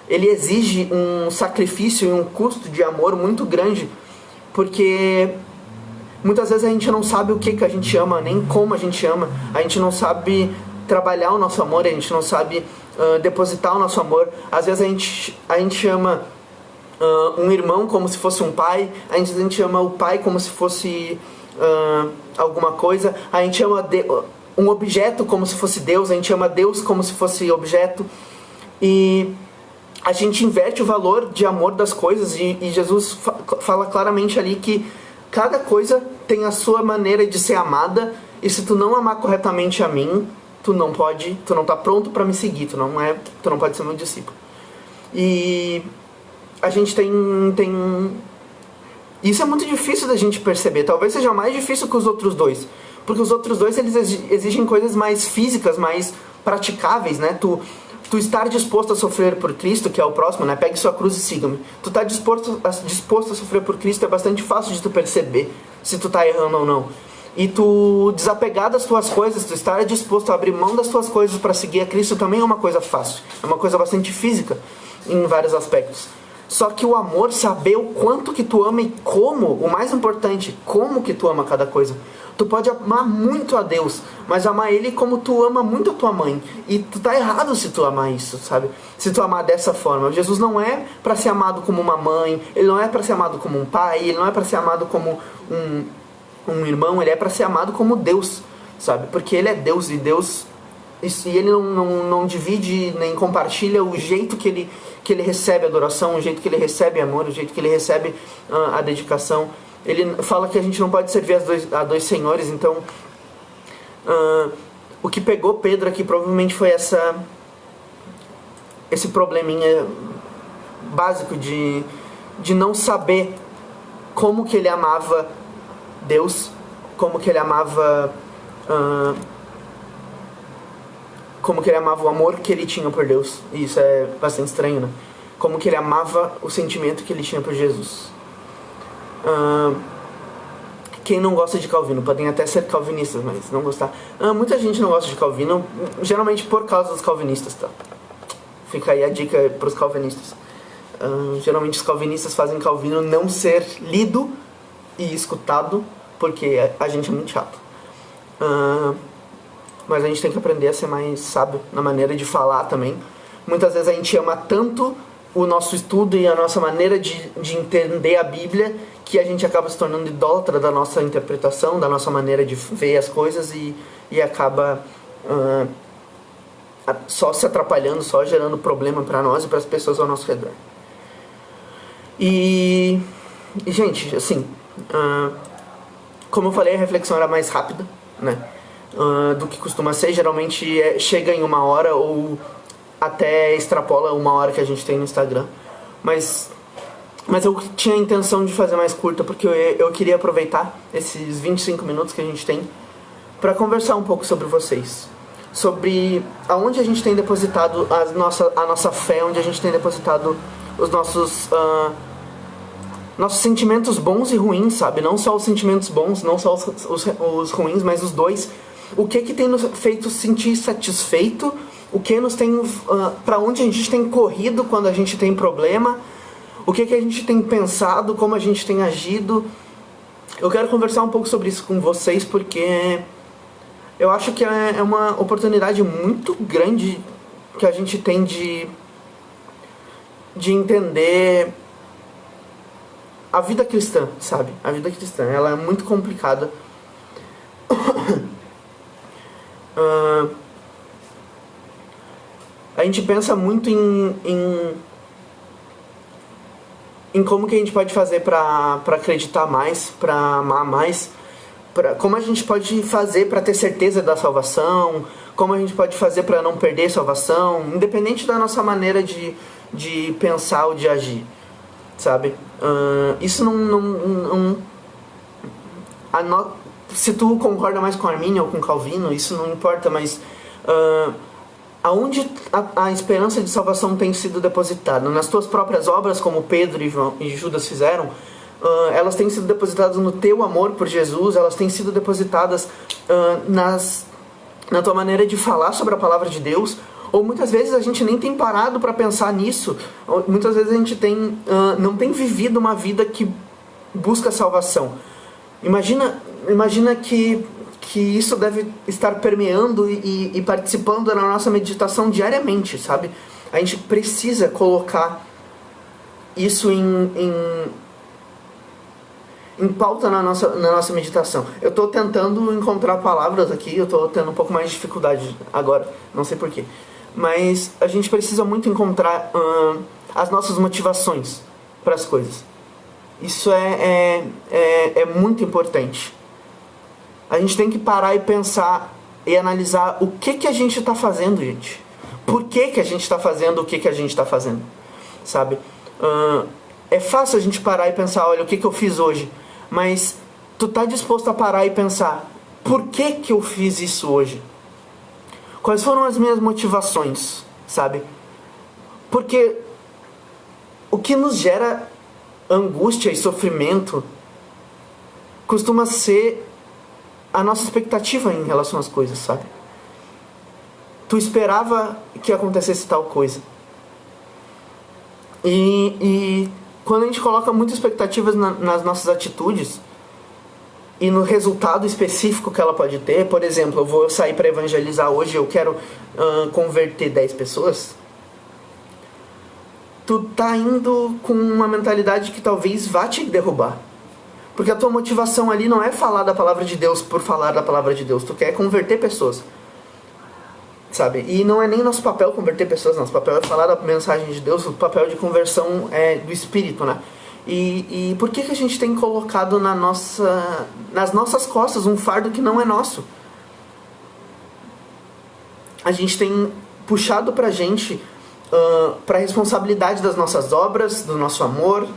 ele exige um sacrifício e um custo de amor muito grande, porque muitas vezes a gente não sabe o que a gente ama, nem como a gente ama, a gente não sabe trabalhar o nosso amor, a gente não sabe depositar o nosso amor. Às vezes a gente ama um irmão como se fosse um pai, a gente ama o pai como se fosse alguma coisa, a gente ama um objeto como se fosse Deus, a gente ama Deus como se fosse objeto. E a gente inverte o valor de amor das coisas e Jesus fala claramente ali que cada coisa tem a sua maneira de ser amada, e se tu não amar corretamente a mim, tu não tá pronto para me seguir, tu não pode ser meu discípulo. E a gente tem isso é muito difícil da gente perceber, talvez seja mais difícil que os outros dois, porque os outros dois eles exigem coisas mais físicas, mais praticáveis, né? Tu estar disposto a sofrer por Cristo, que é o próximo, né? Pegue sua cruz e siga-me. Tu tá disposto a sofrer por Cristo, é bastante fácil de tu perceber se tu tá errando ou não. E tu desapegar das tuas coisas, tu estar disposto a abrir mão das tuas coisas para seguir a Cristo também é uma coisa fácil. É uma coisa bastante física em vários aspectos. Só que o amor, saber o quanto que tu ama e como, o mais importante, como que tu ama cada coisa. Tu pode amar muito a Deus, mas amar Ele como tu ama muito a tua mãe. E tu tá errado se tu amar isso, sabe? Se tu amar dessa forma. Jesus não é para ser amado como uma mãe, Ele não é para ser amado como um pai, Ele não é para ser amado como um irmão, Ele é para ser amado como Deus, sabe? Porque Ele é Deus, e Deus... E Ele não divide nem compartilha o jeito que ele recebe adoração, o jeito que Ele recebe amor, o jeito que Ele recebe a dedicação. Ele fala que a gente não pode servir a dois senhores, então o que pegou Pedro aqui provavelmente foi esse probleminha básico de não saber como que ele amava Deus, como que ele amava o amor que ele tinha por Deus. E isso é bastante estranho, né? Como que ele amava o sentimento que ele tinha por Jesus. Quem não gosta de Calvino, podem até ser calvinistas, mas não gostar. Muita gente não gosta de Calvino, geralmente por causa dos calvinistas, tá? Fica aí a dica para os calvinistas. Geralmente os calvinistas fazem Calvino não ser lido e escutado, porque a gente é muito chato. Mas a gente tem que aprender a ser mais sábio na maneira de falar também. Muitas vezes a gente ama tanto o nosso estudo e a nossa maneira de entender a Bíblia, que a gente acaba se tornando idólatra da nossa interpretação, da nossa maneira de ver as coisas, e acaba só se atrapalhando, só gerando problema para nós e para as pessoas ao nosso redor. E gente, assim, como eu falei, a reflexão era mais rápida, né, do que costuma ser. Geralmente chega em 1 hora ou até extrapola 1 hora que a gente tem no Instagram, mas eu tinha a intenção de fazer mais curta, porque eu queria aproveitar esses 25 minutos que a gente tem para conversar um pouco sobre vocês, sobre aonde a gente tem depositado a nossa fé, onde a gente tem depositado os nossos sentimentos bons e ruins, sabe? Não só os sentimentos bons, não só os ruins, mas os dois. O que tem nos feito sentir satisfeito, o que nos tem, para onde a gente tem corrido quando a gente tem problema, o que a gente tem pensado, como a gente tem agido. Eu quero conversar um pouco sobre isso com vocês, porque eu acho que é uma oportunidade muito grande que a gente tem de entender a vida cristã, sabe? A vida cristã, ela é muito complicada. A gente pensa muito em como que a gente pode fazer para acreditar mais, para amar mais, como a gente pode fazer para ter certeza da salvação, como a gente pode fazer para não perder a salvação, independente da nossa maneira de pensar ou de agir, sabe? Isso se tu concorda mais com Arminio ou com Calvino, isso não importa, mas aonde a esperança de salvação tem sido depositada? Nas tuas próprias obras, como Pedro e Judas fizeram? Elas têm sido depositadas no teu amor por Jesus? Elas têm sido depositadas na tua maneira de falar sobre a palavra de Deus? Ou muitas vezes a gente nem tem parado para pensar nisso. Muitas vezes a gente não tem vivido uma vida que busca salvação. Imagina que isso deve estar permeando e participando da nossa meditação diariamente, sabe? A gente precisa colocar isso em pauta na nossa meditação. Eu estou tentando encontrar palavras aqui, eu estou tendo um pouco mais de dificuldade agora, não sei porquê. mas a gente precisa muito encontrar as nossas motivações para as coisas. Isso é muito importante. A gente tem que parar e pensar e analisar o que a gente está fazendo, gente. Por que a gente está fazendo o que a gente está fazendo, sabe? É fácil a gente parar e pensar, olha, o que eu fiz hoje? Mas tu tá disposto a parar e pensar, por que eu fiz isso hoje? Quais foram as minhas motivações, sabe? Porque o que nos gera angústia e sofrimento costuma ser a nossa expectativa em relação às coisas, sabe? Tu esperava que acontecesse tal coisa. E quando a gente coloca muitas expectativas nas nossas atitudes e no resultado específico que ela pode ter, por exemplo, eu vou sair para evangelizar hoje, eu quero converter 10 pessoas, tu tá indo com uma mentalidade que talvez vá te derrubar. Porque a tua motivação ali não é falar da palavra de Deus por falar da palavra de Deus, tu quer converter pessoas, sabe? E não é nem nosso papel converter pessoas, nosso papel é falar da mensagem de Deus, o papel de conversão é do Espírito, né? E por que a gente tem colocado nas nossas costas um fardo que não é nosso? A gente tem puxado pra gente para a responsabilidade das nossas obras, do nosso amor,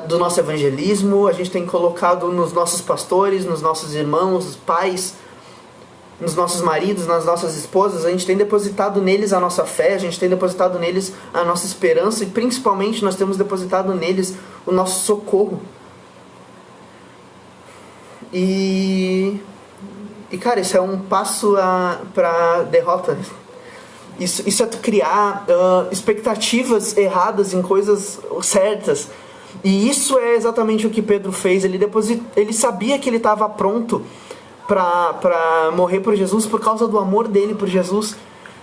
do nosso evangelismo. A gente tem colocado nos nossos pastores, nos nossos irmãos, os pais, nos nossos maridos, nas nossas esposas. A gente tem depositado neles a nossa fé, a gente tem depositado neles a nossa esperança e principalmente nós temos depositado neles o nosso socorro. E cara, isso é um passo para derrota. Isso é tu criar expectativas erradas em coisas certas. E isso é exatamente o que Pedro fez. Ele sabia que ele estava pronto para morrer por Jesus por causa do amor dele por Jesus.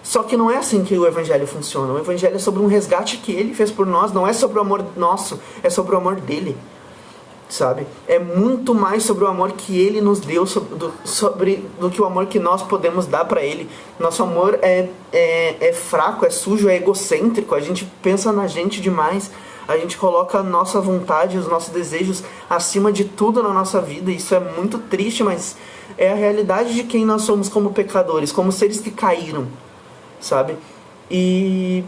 Só que não é assim que o Evangelho funciona. O Evangelho é sobre um resgate que ele fez por nós. Não é sobre o amor nosso, é sobre o amor dele, sabe? É muito mais sobre o amor que ele nos deu do que o amor que nós podemos dar para ele. Nosso amor é fraco, é sujo, é egocêntrico. A gente pensa na gente demais. A gente coloca a nossa vontade, os nossos desejos acima de tudo na nossa vida. Isso é muito triste, mas é a realidade de quem nós somos como pecadores, como seres que caíram, sabe? E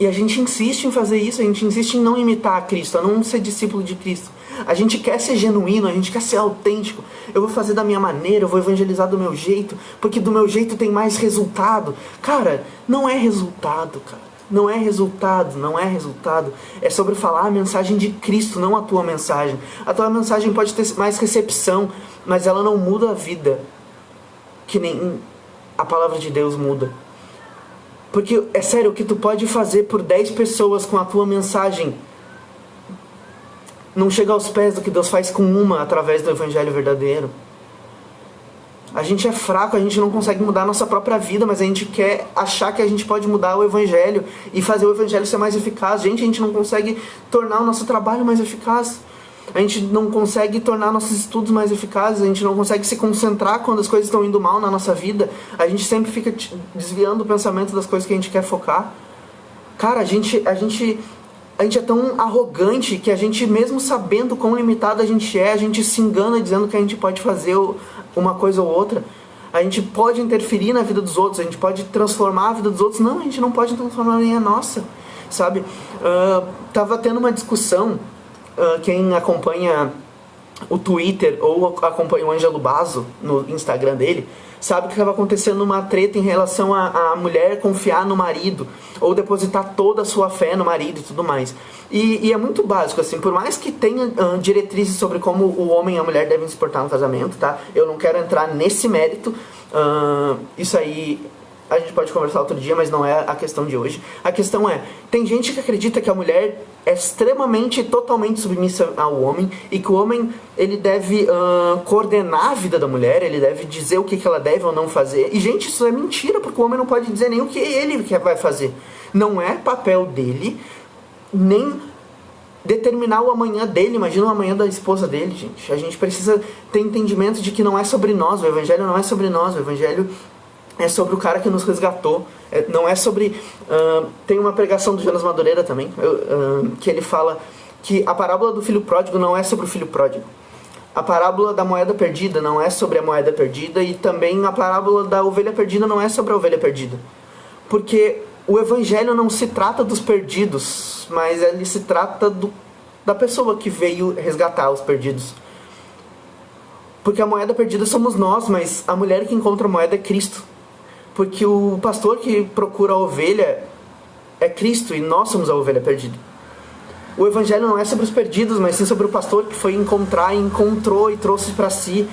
a gente insiste em fazer isso, a gente insiste em não imitar a Cristo, a não ser discípulo de Cristo. A gente quer ser genuíno, a gente quer ser autêntico. Eu vou fazer da minha maneira, eu vou evangelizar do meu jeito, porque do meu jeito tem mais resultado. Cara, não é resultado, cara. Não é resultado, não é resultado. É sobre falar a mensagem de Cristo, não a tua mensagem. A tua mensagem pode ter mais recepção, mas ela não muda a vida que nem a palavra de Deus muda. Porque, é sério, o que tu pode fazer por 10 pessoas com a tua mensagem não chega aos pés do que Deus faz com uma através do Evangelho verdadeiro. A gente é fraco, a gente não consegue mudar a nossa própria vida, mas a gente quer achar que a gente pode mudar o Evangelho e fazer o Evangelho ser mais eficaz. Gente, a gente não consegue tornar o nosso trabalho mais eficaz. A gente não consegue tornar nossos estudos mais eficazes. A gente não consegue se concentrar quando as coisas estão indo mal na nossa vida. A gente sempre fica desviando o pensamento das coisas que a gente quer focar. Cara, a gente é tão arrogante que a gente, mesmo sabendo quão limitado a gente se engana dizendo que a gente pode fazer uma coisa ou outra. A gente pode interferir na vida dos outros, a gente pode transformar a vida dos outros. Não, a gente não pode transformar nem a nossa, sabe? Tava tendo uma discussão, quem acompanha o Twitter ou acompanha o Ângelo Basso no Instagram dele, sabe que estava acontecendo uma treta em relação a mulher confiar no marido ou depositar toda a sua fé no marido e tudo mais. E é muito básico, assim, por mais que tenha diretrizes sobre como o homem e a mulher devem se portar no casamento, tá? Eu não quero entrar nesse mérito, isso aí a gente pode conversar outro dia, mas não é a questão de hoje. A questão é, tem gente que acredita que a mulher é extremamente, totalmente submissa ao homem e que o homem, ele deve coordenar a vida da mulher, ele deve dizer o que ela deve ou não fazer. E, gente, isso é mentira, porque o homem não pode dizer nem o que ele vai fazer. Não é papel dele, nem determinar o amanhã dele. Imagina o amanhã da esposa dele, gente. A gente precisa ter entendimento de que não é sobre nós, o Evangelho não é sobre nós, o Evangelho é sobre o cara que nos resgatou. Não é sobre... tem uma pregação do Jonas Madureira também, que ele fala que a parábola do filho pródigo não é sobre o filho pródigo. A parábola da moeda perdida não é sobre a moeda perdida, e também a parábola da ovelha perdida não é sobre a ovelha perdida. Porque o evangelho não se trata dos perdidos, mas ele se trata da pessoa que veio resgatar os perdidos. Porque a moeda perdida somos nós, mas a mulher que encontra a moeda é Cristo. Porque o pastor que procura a ovelha é Cristo, e nós somos a ovelha perdida. O evangelho não é sobre os perdidos, mas sim sobre o pastor que foi encontrar e encontrou e trouxe para si.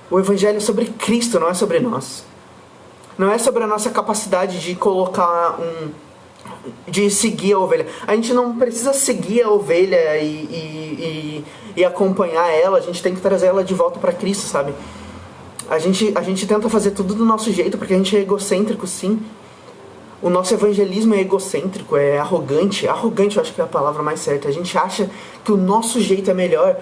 O evangelho é sobre Cristo, não é sobre nós. Não é sobre a nossa capacidade de colocar de seguir a ovelha. A gente não precisa seguir a ovelha e acompanhar ela. A gente tem que trazer ela de volta para Cristo, sabe? A gente tenta fazer tudo do nosso jeito, porque a gente é egocêntrico, sim. O nosso evangelismo é egocêntrico, é arrogante. Arrogante eu acho que é a palavra mais certa. A gente acha que o nosso jeito é melhor.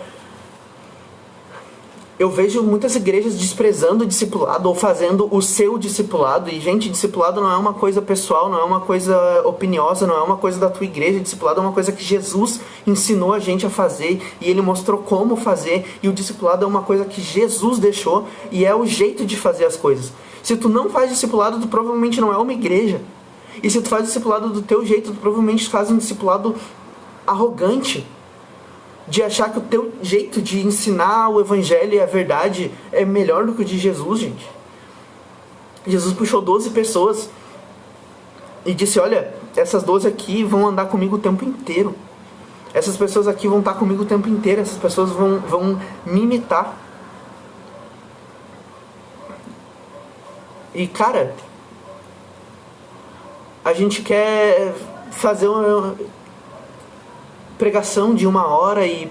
Eu vejo muitas igrejas desprezando o discipulado ou fazendo o seu discipulado. E, gente, discipulado não é uma coisa pessoal, não é uma coisa opiniosa, não é uma coisa da tua igreja. Discipulado é uma coisa que Jesus ensinou a gente a fazer e Ele mostrou como fazer. E o discipulado é uma coisa que Jesus deixou e é o jeito de fazer as coisas. Se tu não faz discipulado, tu provavelmente não é uma igreja. E se tu faz discipulado do teu jeito, tu provavelmente faz um discipulado arrogante. De achar que o teu jeito de ensinar o evangelho e a verdade é melhor do que o de Jesus, gente. Jesus puxou 12 pessoas e disse, olha, essas 12 aqui vão andar comigo o tempo inteiro. Essas pessoas aqui vão estar comigo o tempo inteiro. Essas pessoas vão me imitar. E, cara, a gente quer fazer uma pregação de 1 hora e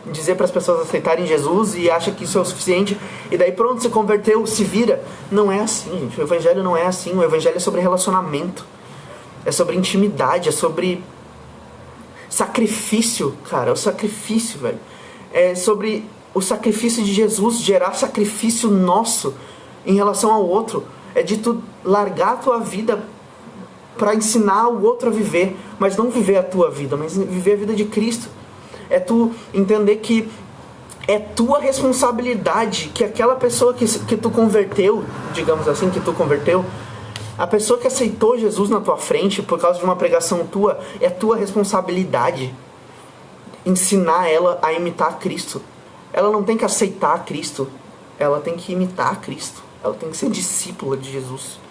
dizer para as pessoas aceitarem Jesus e acha que isso é o suficiente e daí pronto, se converteu, se vira. Não é assim, gente. O evangelho não é assim. O evangelho é sobre relacionamento, é sobre intimidade, é sobre sacrifício, cara. É o sacrifício, velho. É sobre o sacrifício de Jesus gerar sacrifício nosso em relação ao outro. É de tu largar a tua vida para ensinar o outro a viver, mas não viver a tua vida, mas viver a vida de Cristo. É tu entender que é tua responsabilidade, que aquela pessoa que tu converteu, digamos assim, que tu converteu, a pessoa que aceitou Jesus na tua frente por causa de uma pregação tua, é tua responsabilidade ensinar ela a imitar Cristo. Ela não tem que aceitar Cristo, ela tem que imitar Cristo, ela tem que ser discípula de Jesus.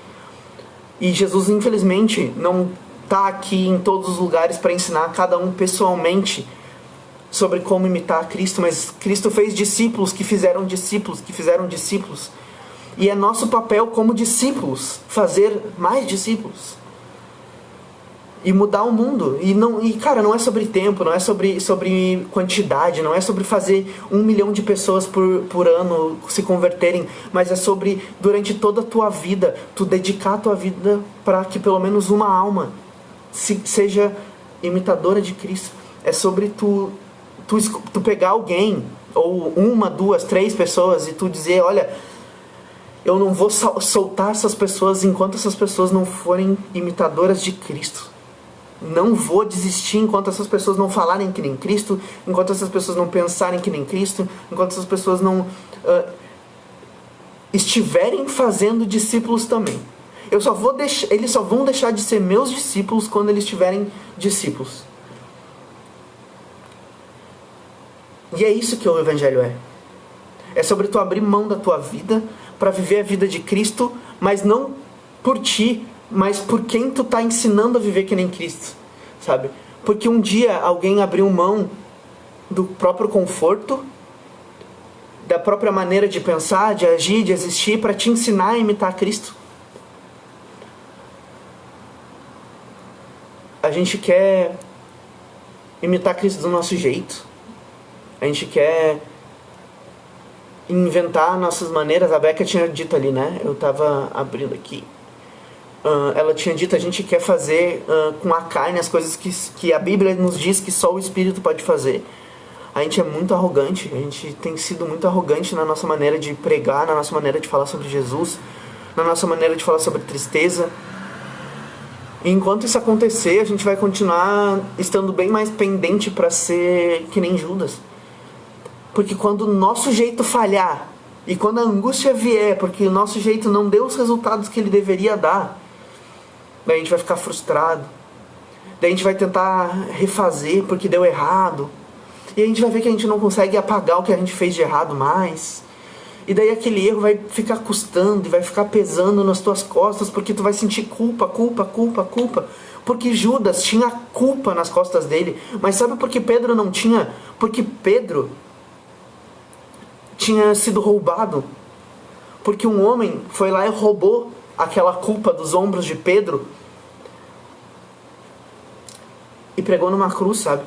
E Jesus, infelizmente, não está aqui em todos os lugares para ensinar cada um pessoalmente sobre como imitar Cristo, mas Cristo fez discípulos que fizeram discípulos, que fizeram discípulos. E é nosso papel como discípulos fazer mais discípulos e mudar o mundo. E cara, não é sobre tempo, não é sobre quantidade, não é sobre fazer 1 milhão de pessoas por ano se converterem, mas é sobre, durante toda a tua vida, tu dedicar a tua vida para que pelo menos uma alma seja imitadora de Cristo. É sobre tu pegar alguém, ou 1, 2, 3 pessoas, e tu dizer, olha, eu não vou soltar essas pessoas enquanto essas pessoas não forem imitadoras de Cristo. Não vou desistir enquanto essas pessoas não falarem que nem Cristo, enquanto essas pessoas não pensarem que nem Cristo, enquanto essas pessoas não estiverem fazendo discípulos também. Eles só vão deixar de ser meus discípulos quando eles tiverem discípulos. E é isso que o evangelho é. É sobre tu abrir mão da tua vida para viver a vida de Cristo, mas não por ti, mas por quem tu tá ensinando a viver que nem Cristo, sabe? Porque um dia alguém abriu mão do próprio conforto, da própria maneira de pensar, de agir, de existir, para te ensinar a imitar Cristo. A gente quer imitar Cristo do nosso jeito. A gente quer inventar nossas maneiras. A Becca tinha dito ali, né? Eu tava abrindo aqui. Ela tinha dito, a gente quer fazer com a carne as coisas que a Bíblia nos diz que só o Espírito pode fazer. A gente é muito arrogante, a gente tem sido muito arrogante na nossa maneira de pregar, na nossa maneira de falar sobre Jesus. na nossa maneira de falar sobre tristeza. E enquanto isso acontecer, a gente vai continuar estando bem mais pendente para ser que nem Judas. Porque quando o nosso jeito falhar, e quando a angústia vier, porque o nosso jeito não deu os resultados que ele deveria dar, daí a gente vai ficar frustrado. Daí a gente vai tentar refazer porque deu errado. E a gente vai ver que a gente não consegue apagar o que a gente fez de errado mais. E daí aquele erro vai ficar custando e vai ficar pesando nas tuas costas, porque tu vai sentir culpa. Porque Judas tinha culpa nas costas dele. Mas sabe por que Pedro não tinha? Porque Pedro tinha sido roubado. Porque um homem foi lá e roubou aquela culpa dos ombros de Pedro e pregou numa cruz, sabe?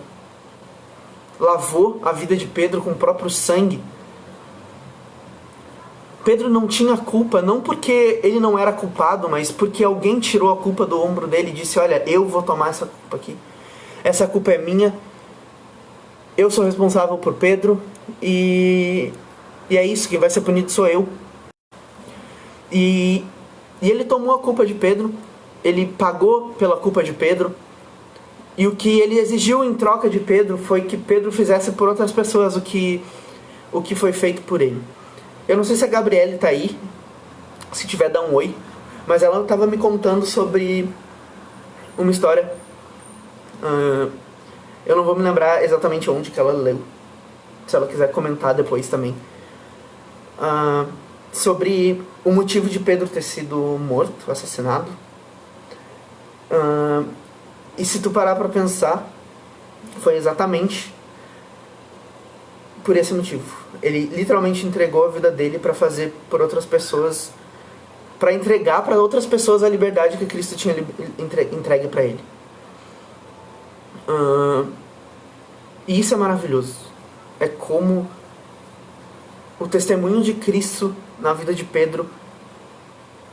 Lavou a vida de Pedro com o próprio sangue. Pedro não tinha culpa, não porque ele não era culpado, mas porque alguém tirou a culpa do ombro dele e disse: olha, eu vou tomar essa culpa aqui. Essa culpa é minha. Eu sou responsável por Pedro. E é isso, que vai ser punido sou eu. E ele tomou a culpa de Pedro. Ele pagou pela culpa de Pedro. E o que ele exigiu em troca de Pedro foi que Pedro fizesse por outras pessoas o que foi feito por ele. Eu não sei se a Gabriele tá aí. Se tiver, dá um oi. Mas ela estava me contando sobre uma história. Eu não vou me lembrar exatamente onde que ela leu. Se ela quiser comentar depois também. Sobre o motivo de Pedro ter sido morto, assassinado. E se tu parar pra pensar, foi exatamente por esse motivo. Ele literalmente entregou a vida dele para fazer por outras pessoas, para entregar para outras pessoas a liberdade que Cristo tinha entregue para ele. E isso é maravilhoso. É como o testemunho de Cristo na vida de Pedro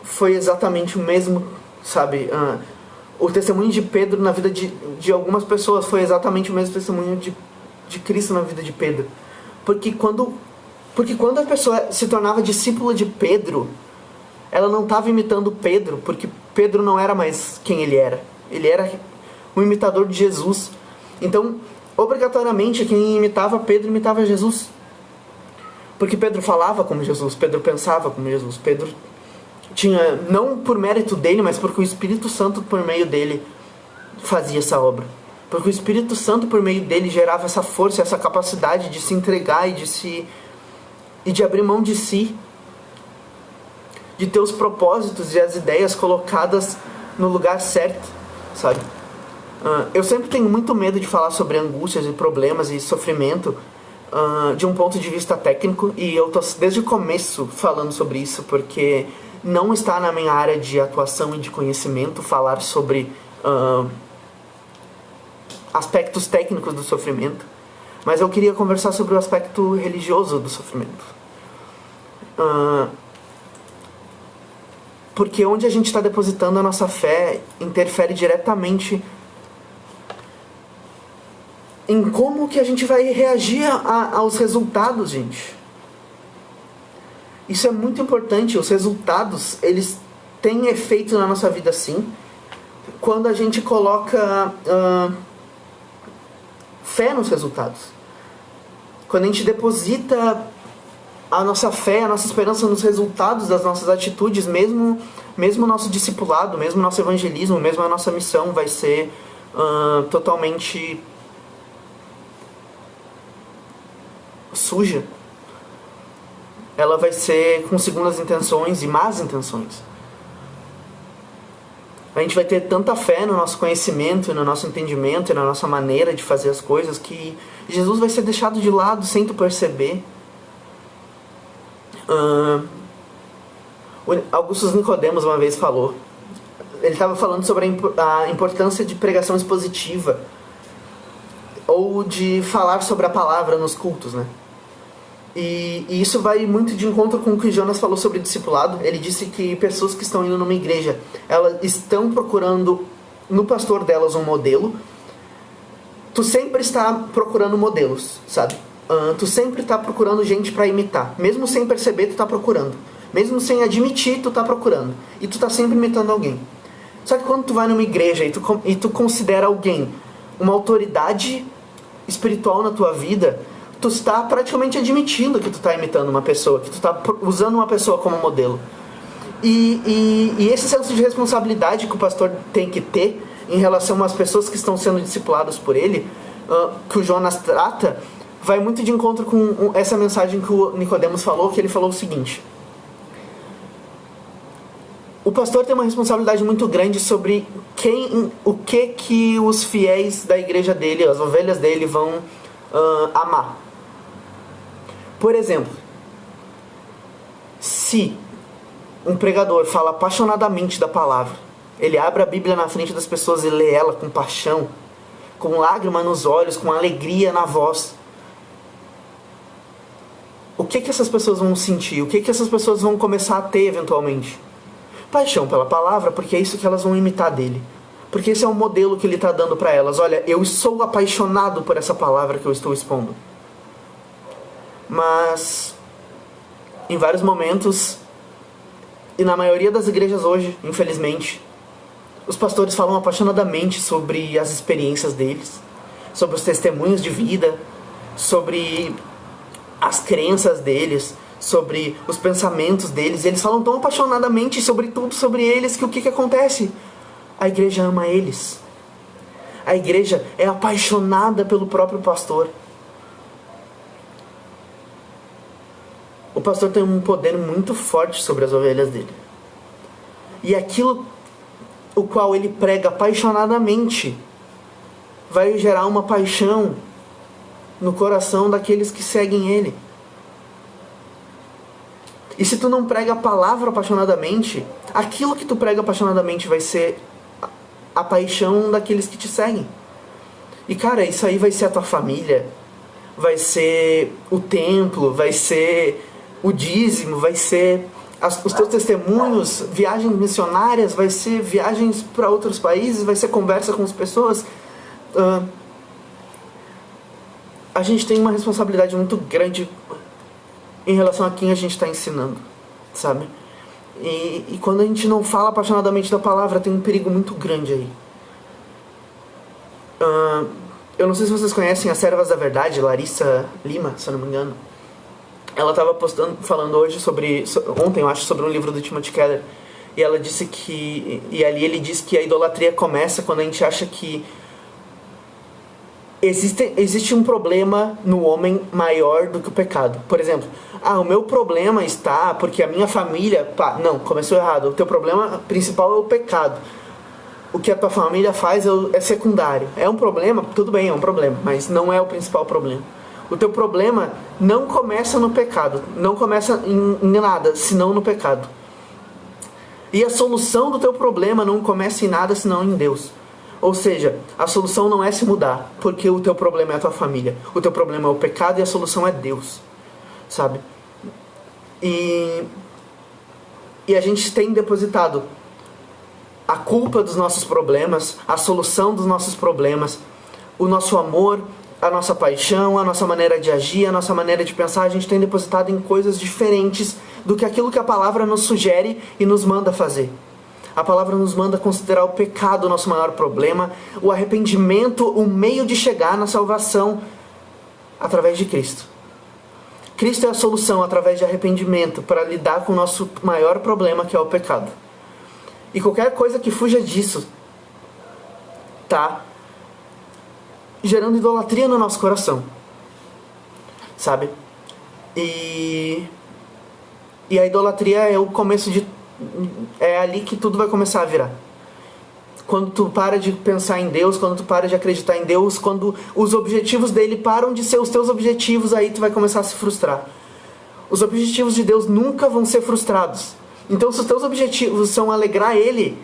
foi exatamente o mesmo, sabe? O testemunho de Pedro na vida de algumas pessoas foi exatamente o mesmo testemunho de Cristo na vida de Pedro. Porque quando a pessoa se tornava discípula de Pedro, ela não estava imitando Pedro, porque Pedro não era mais quem ele era. Ele era um imitador de Jesus. Então, obrigatoriamente, quem imitava Pedro imitava Jesus. Porque Pedro falava como Jesus, Pedro pensava como Jesus, Pedro tinha, não por mérito dele, mas porque o Espírito Santo por meio dele fazia essa obra. Porque o Espírito Santo por meio dele gerava essa força, essa capacidade de se entregar e de abrir mão de si, de ter os propósitos e as ideias colocadas no lugar certo, sabe? Eu sempre tenho muito medo de falar sobre angústias e problemas e sofrimento de um ponto de vista técnico, e eu tô desde o começo falando sobre isso, porque não está na minha área de atuação e de conhecimento falar sobre aspectos técnicos do sofrimento, mas eu queria conversar sobre o aspecto religioso do sofrimento. Porque onde a gente está depositando a nossa fé interfere diretamente em como que a gente vai reagir aos resultados, gente. Isso é muito importante. Os resultados, eles têm efeito na nossa vida, sim, quando a gente coloca fé nos resultados. Quando a gente deposita a nossa fé, a nossa esperança nos resultados das nossas atitudes, mesmo o nosso discipulado, mesmo o nosso evangelismo, mesmo a nossa missão vai ser totalmente suja. Ela vai ser com segundas intenções e más intenções. A gente vai ter tanta fé no nosso conhecimento, no nosso entendimento e na nossa maneira de fazer as coisas que Jesus vai ser deixado de lado sem tu perceber. Augustus Nicodemos uma vez falou, ele estava falando sobre a importância de pregação expositiva ou de falar sobre a palavra nos cultos, né? E isso vai muito de encontro com o que Jonas falou sobre discipulado. Ele disse que pessoas que estão indo numa igreja, elas estão procurando no pastor delas um modelo. Tu sempre está procurando modelos, sabe? Tu sempre está procurando gente para imitar. Mesmo sem perceber, tu está procurando. Mesmo sem admitir, tu tá procurando. E tu tá sempre imitando alguém. Só que quando tu vai numa igreja e tu considera alguém uma autoridade espiritual na tua vida, tu está praticamente admitindo que tu tá imitando uma pessoa, que tu tá usando uma pessoa como modelo. E esse senso de responsabilidade que o pastor tem que ter em relação às pessoas que estão sendo discipuladas por ele, que o Jonas trata, vai muito de encontro com essa mensagem que o Nicodemos falou, que ele falou o seguinte: o pastor tem uma responsabilidade muito grande sobre o que os fiéis da igreja dele, as ovelhas dele, vão amar. Por exemplo, se um pregador fala apaixonadamente da palavra, ele abre a Bíblia na frente das pessoas e lê ela com paixão, com lágrima nos olhos, com alegria na voz, o que essas pessoas vão sentir? O que essas pessoas vão começar a ter eventualmente? Paixão pela palavra, porque é isso que elas vão imitar dele. Porque esse é o modelo que ele está dando para elas. Olha, eu sou apaixonado por essa palavra que eu estou expondo. Mas, em vários momentos, e na maioria das igrejas hoje, infelizmente, os pastores falam apaixonadamente sobre as experiências deles, sobre os testemunhos de vida, sobre as crenças deles, sobre os pensamentos deles. Eles falam tão apaixonadamente sobre tudo sobre eles que o que acontece? A igreja ama eles. A igreja é apaixonada pelo próprio pastor. O pastor tem um poder muito forte sobre as ovelhas dele. E aquilo o qual ele prega apaixonadamente vai gerar uma paixão no coração daqueles que seguem ele. E se tu não prega a palavra apaixonadamente, aquilo que tu prega apaixonadamente vai ser a paixão daqueles que te seguem. E cara, isso aí vai ser a tua família, vai ser o templo, vai ser o dízimo, vai ser os teus testemunhos, viagens missionárias, vai ser viagens para outros países, vai ser conversa com as pessoas. A gente tem uma responsabilidade muito grande em relação a quem a gente está ensinando, sabe? E quando a gente não fala apaixonadamente da palavra, tem um perigo muito grande aí. Eu não sei se vocês conhecem as Servas da Verdade, Larissa Lima, se eu não me engano. Ela estava falando hoje ontem eu acho, sobre um livro do Timothy Keller. E ela disse e ali ele diz que a idolatria começa quando a gente acha que existe um problema no homem maior do que o pecado. Por exemplo, o meu problema está porque a minha família... Não, começou errado. O teu problema principal é o pecado. O que a tua família faz é secundário. É um problema? Tudo bem, é um problema, mas não é o principal problema. O teu problema não começa no pecado, não começa em nada, senão no pecado. E a solução do teu problema não começa em nada, senão em Deus. Ou seja, a solução não é se mudar, porque o teu problema é a tua família. O teu problema é o pecado e a solução é Deus, sabe? E a gente tem depositado a culpa dos nossos problemas, a solução dos nossos problemas, o nosso amor, a nossa paixão, a nossa maneira de agir, a nossa maneira de pensar, a gente tem depositado em coisas diferentes do que aquilo que a palavra nos sugere e nos manda fazer. A palavra nos manda considerar o pecado o nosso maior problema, o arrependimento, o meio de chegar na salvação através de Cristo. Cristo é a solução através de arrependimento para lidar com o nosso maior problema, que é o pecado. E qualquer coisa que fuja disso tá gerando idolatria no nosso coração, sabe? E a idolatria é o começo de... É ali que tudo vai começar a virar. Quando tu para de pensar em Deus, quando tu para de acreditar em Deus, quando os objetivos dele param de ser os teus objetivos, aí tu vai começar a se frustrar. Os objetivos de Deus nunca vão ser frustrados. Então, se os teus objetivos são alegrar Ele,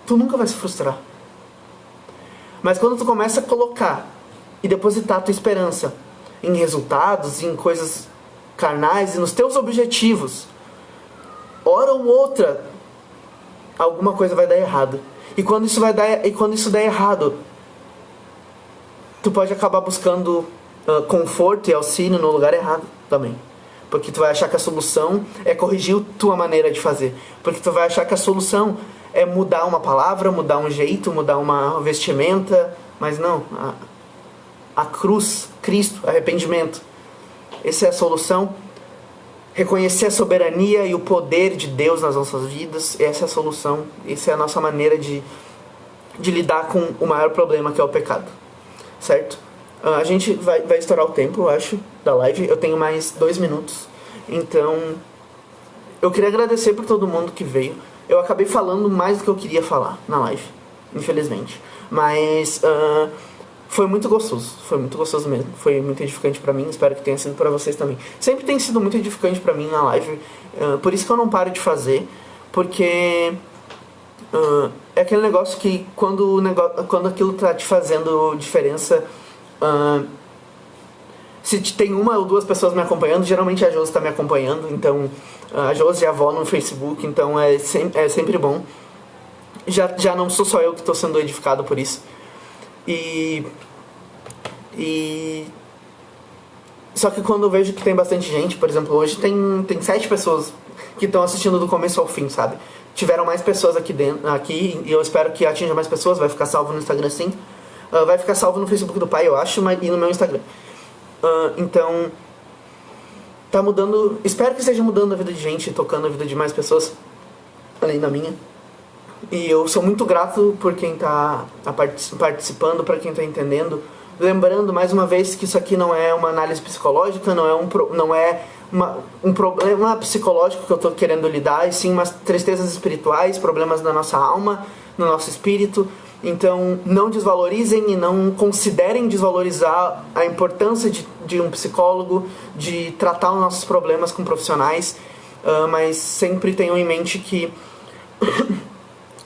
tu nunca vai se frustrar. Mas quando tu começa a colocar e depositar a tua esperança em resultados, em coisas carnais e nos teus objetivos, hora ou outra, alguma coisa vai dar errado. E quando isso der errado, tu pode acabar buscando conforto e auxílio no lugar errado também. Porque tu vai achar que a solução é corrigir a tua maneira de fazer. Porque tu vai achar que a solução é mudar uma palavra, mudar um jeito, mudar uma vestimenta. Mas não, a cruz, Cristo, arrependimento. Essa é a solução. Reconhecer a soberania e o poder de Deus nas nossas vidas. Essa é a solução. Essa é a nossa maneira de lidar com o maior problema, que é o pecado. Certo? A gente vai estourar o tempo, eu acho, da live. Eu tenho mais 2 minutos. Então, eu queria agradecer por todo mundo que veio. Eu acabei falando mais do que eu queria falar na live, infelizmente. Mas foi muito gostoso mesmo. Foi muito edificante pra mim, espero que tenha sido pra vocês também. Sempre tem sido muito edificante pra mim na live. Por isso que eu não paro de fazer. Porque é aquele negócio que quando aquilo tá te fazendo diferença... se tem 1 ou 2 pessoas me acompanhando, geralmente a Josi está me acompanhando, então a Josi e a avó no Facebook, então é sempre bom. Já não sou só eu que estou sendo edificado por isso. Só que quando eu vejo que tem bastante gente, por exemplo, hoje tem 7 pessoas que estão assistindo do começo ao fim, sabe? Tiveram mais pessoas aqui e eu espero que atinja mais pessoas, vai ficar salvo no Instagram sim. Vai ficar salvo no Facebook do pai, eu acho, e no meu Instagram. Então, tá mudando. Espero que esteja mudando a vida de gente, tocando a vida de mais pessoas, além da minha. E eu sou muito grato por quem tá participando, para quem tá entendendo. Lembrando mais uma vez que isso aqui não é uma análise psicológica, não é um problema psicológico que eu tô querendo lidar, e sim umas tristezas espirituais, problemas na nossa alma, no nosso espírito. Então, não desvalorizem e não considerem desvalorizar a importância de um psicólogo, de tratar os nossos problemas com profissionais, mas sempre tenham em mente que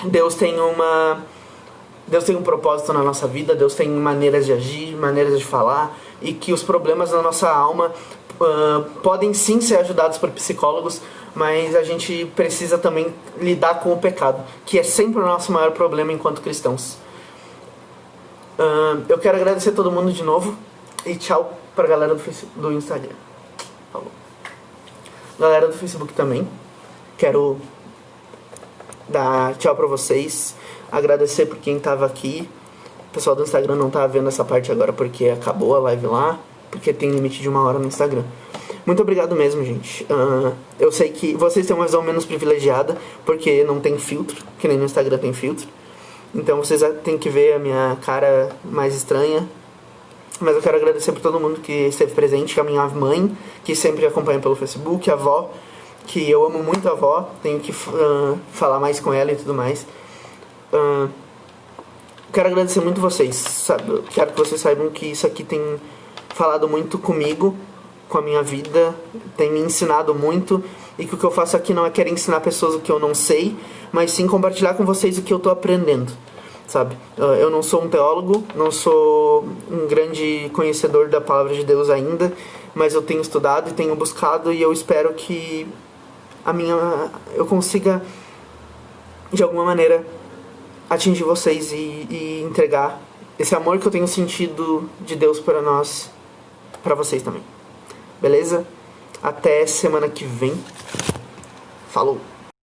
Deus tem um propósito na nossa vida, Deus tem maneiras de agir, maneiras de falar, e que os problemas da nossa alma podem sim ser ajudados por psicólogos, mas a gente precisa também lidar com o pecado, que é sempre o nosso maior problema enquanto cristãos. Eu quero agradecer a todo mundo de novo, e tchau pra galera do Instagram. Falou. Galera do Facebook também, quero dar tchau pra vocês, agradecer por quem tava aqui. O pessoal do Instagram não tá vendo essa parte agora porque acabou a live lá, porque tem limite de 1 hora no Instagram. Muito obrigado mesmo, gente. Eu sei que vocês têm uma visão menos privilegiada, porque não tem filtro, que nem no Instagram tem filtro. Então vocês têm que ver a minha cara mais estranha. Mas eu quero agradecer por todo mundo que esteve presente, a minha mãe, que sempre acompanha pelo Facebook, a avó, que eu amo muito a avó, tenho que falar mais com ela e tudo mais. Quero agradecer muito vocês, sabe? Quero que vocês saibam que isso aqui tem falado muito comigo, com a minha vida, tem me ensinado muito, e que o que eu faço aqui não é querer ensinar pessoas o que eu não sei, mas sim compartilhar com vocês o que eu tô aprendendo, sabe? Eu não sou um teólogo, não sou um grande conhecedor da palavra de Deus ainda, mas eu tenho estudado e tenho buscado, e eu espero que eu consiga de alguma maneira atingir vocês e entregar esse amor que eu tenho sentido de Deus para nós, para vocês também. Beleza? Até semana que vem. Falou!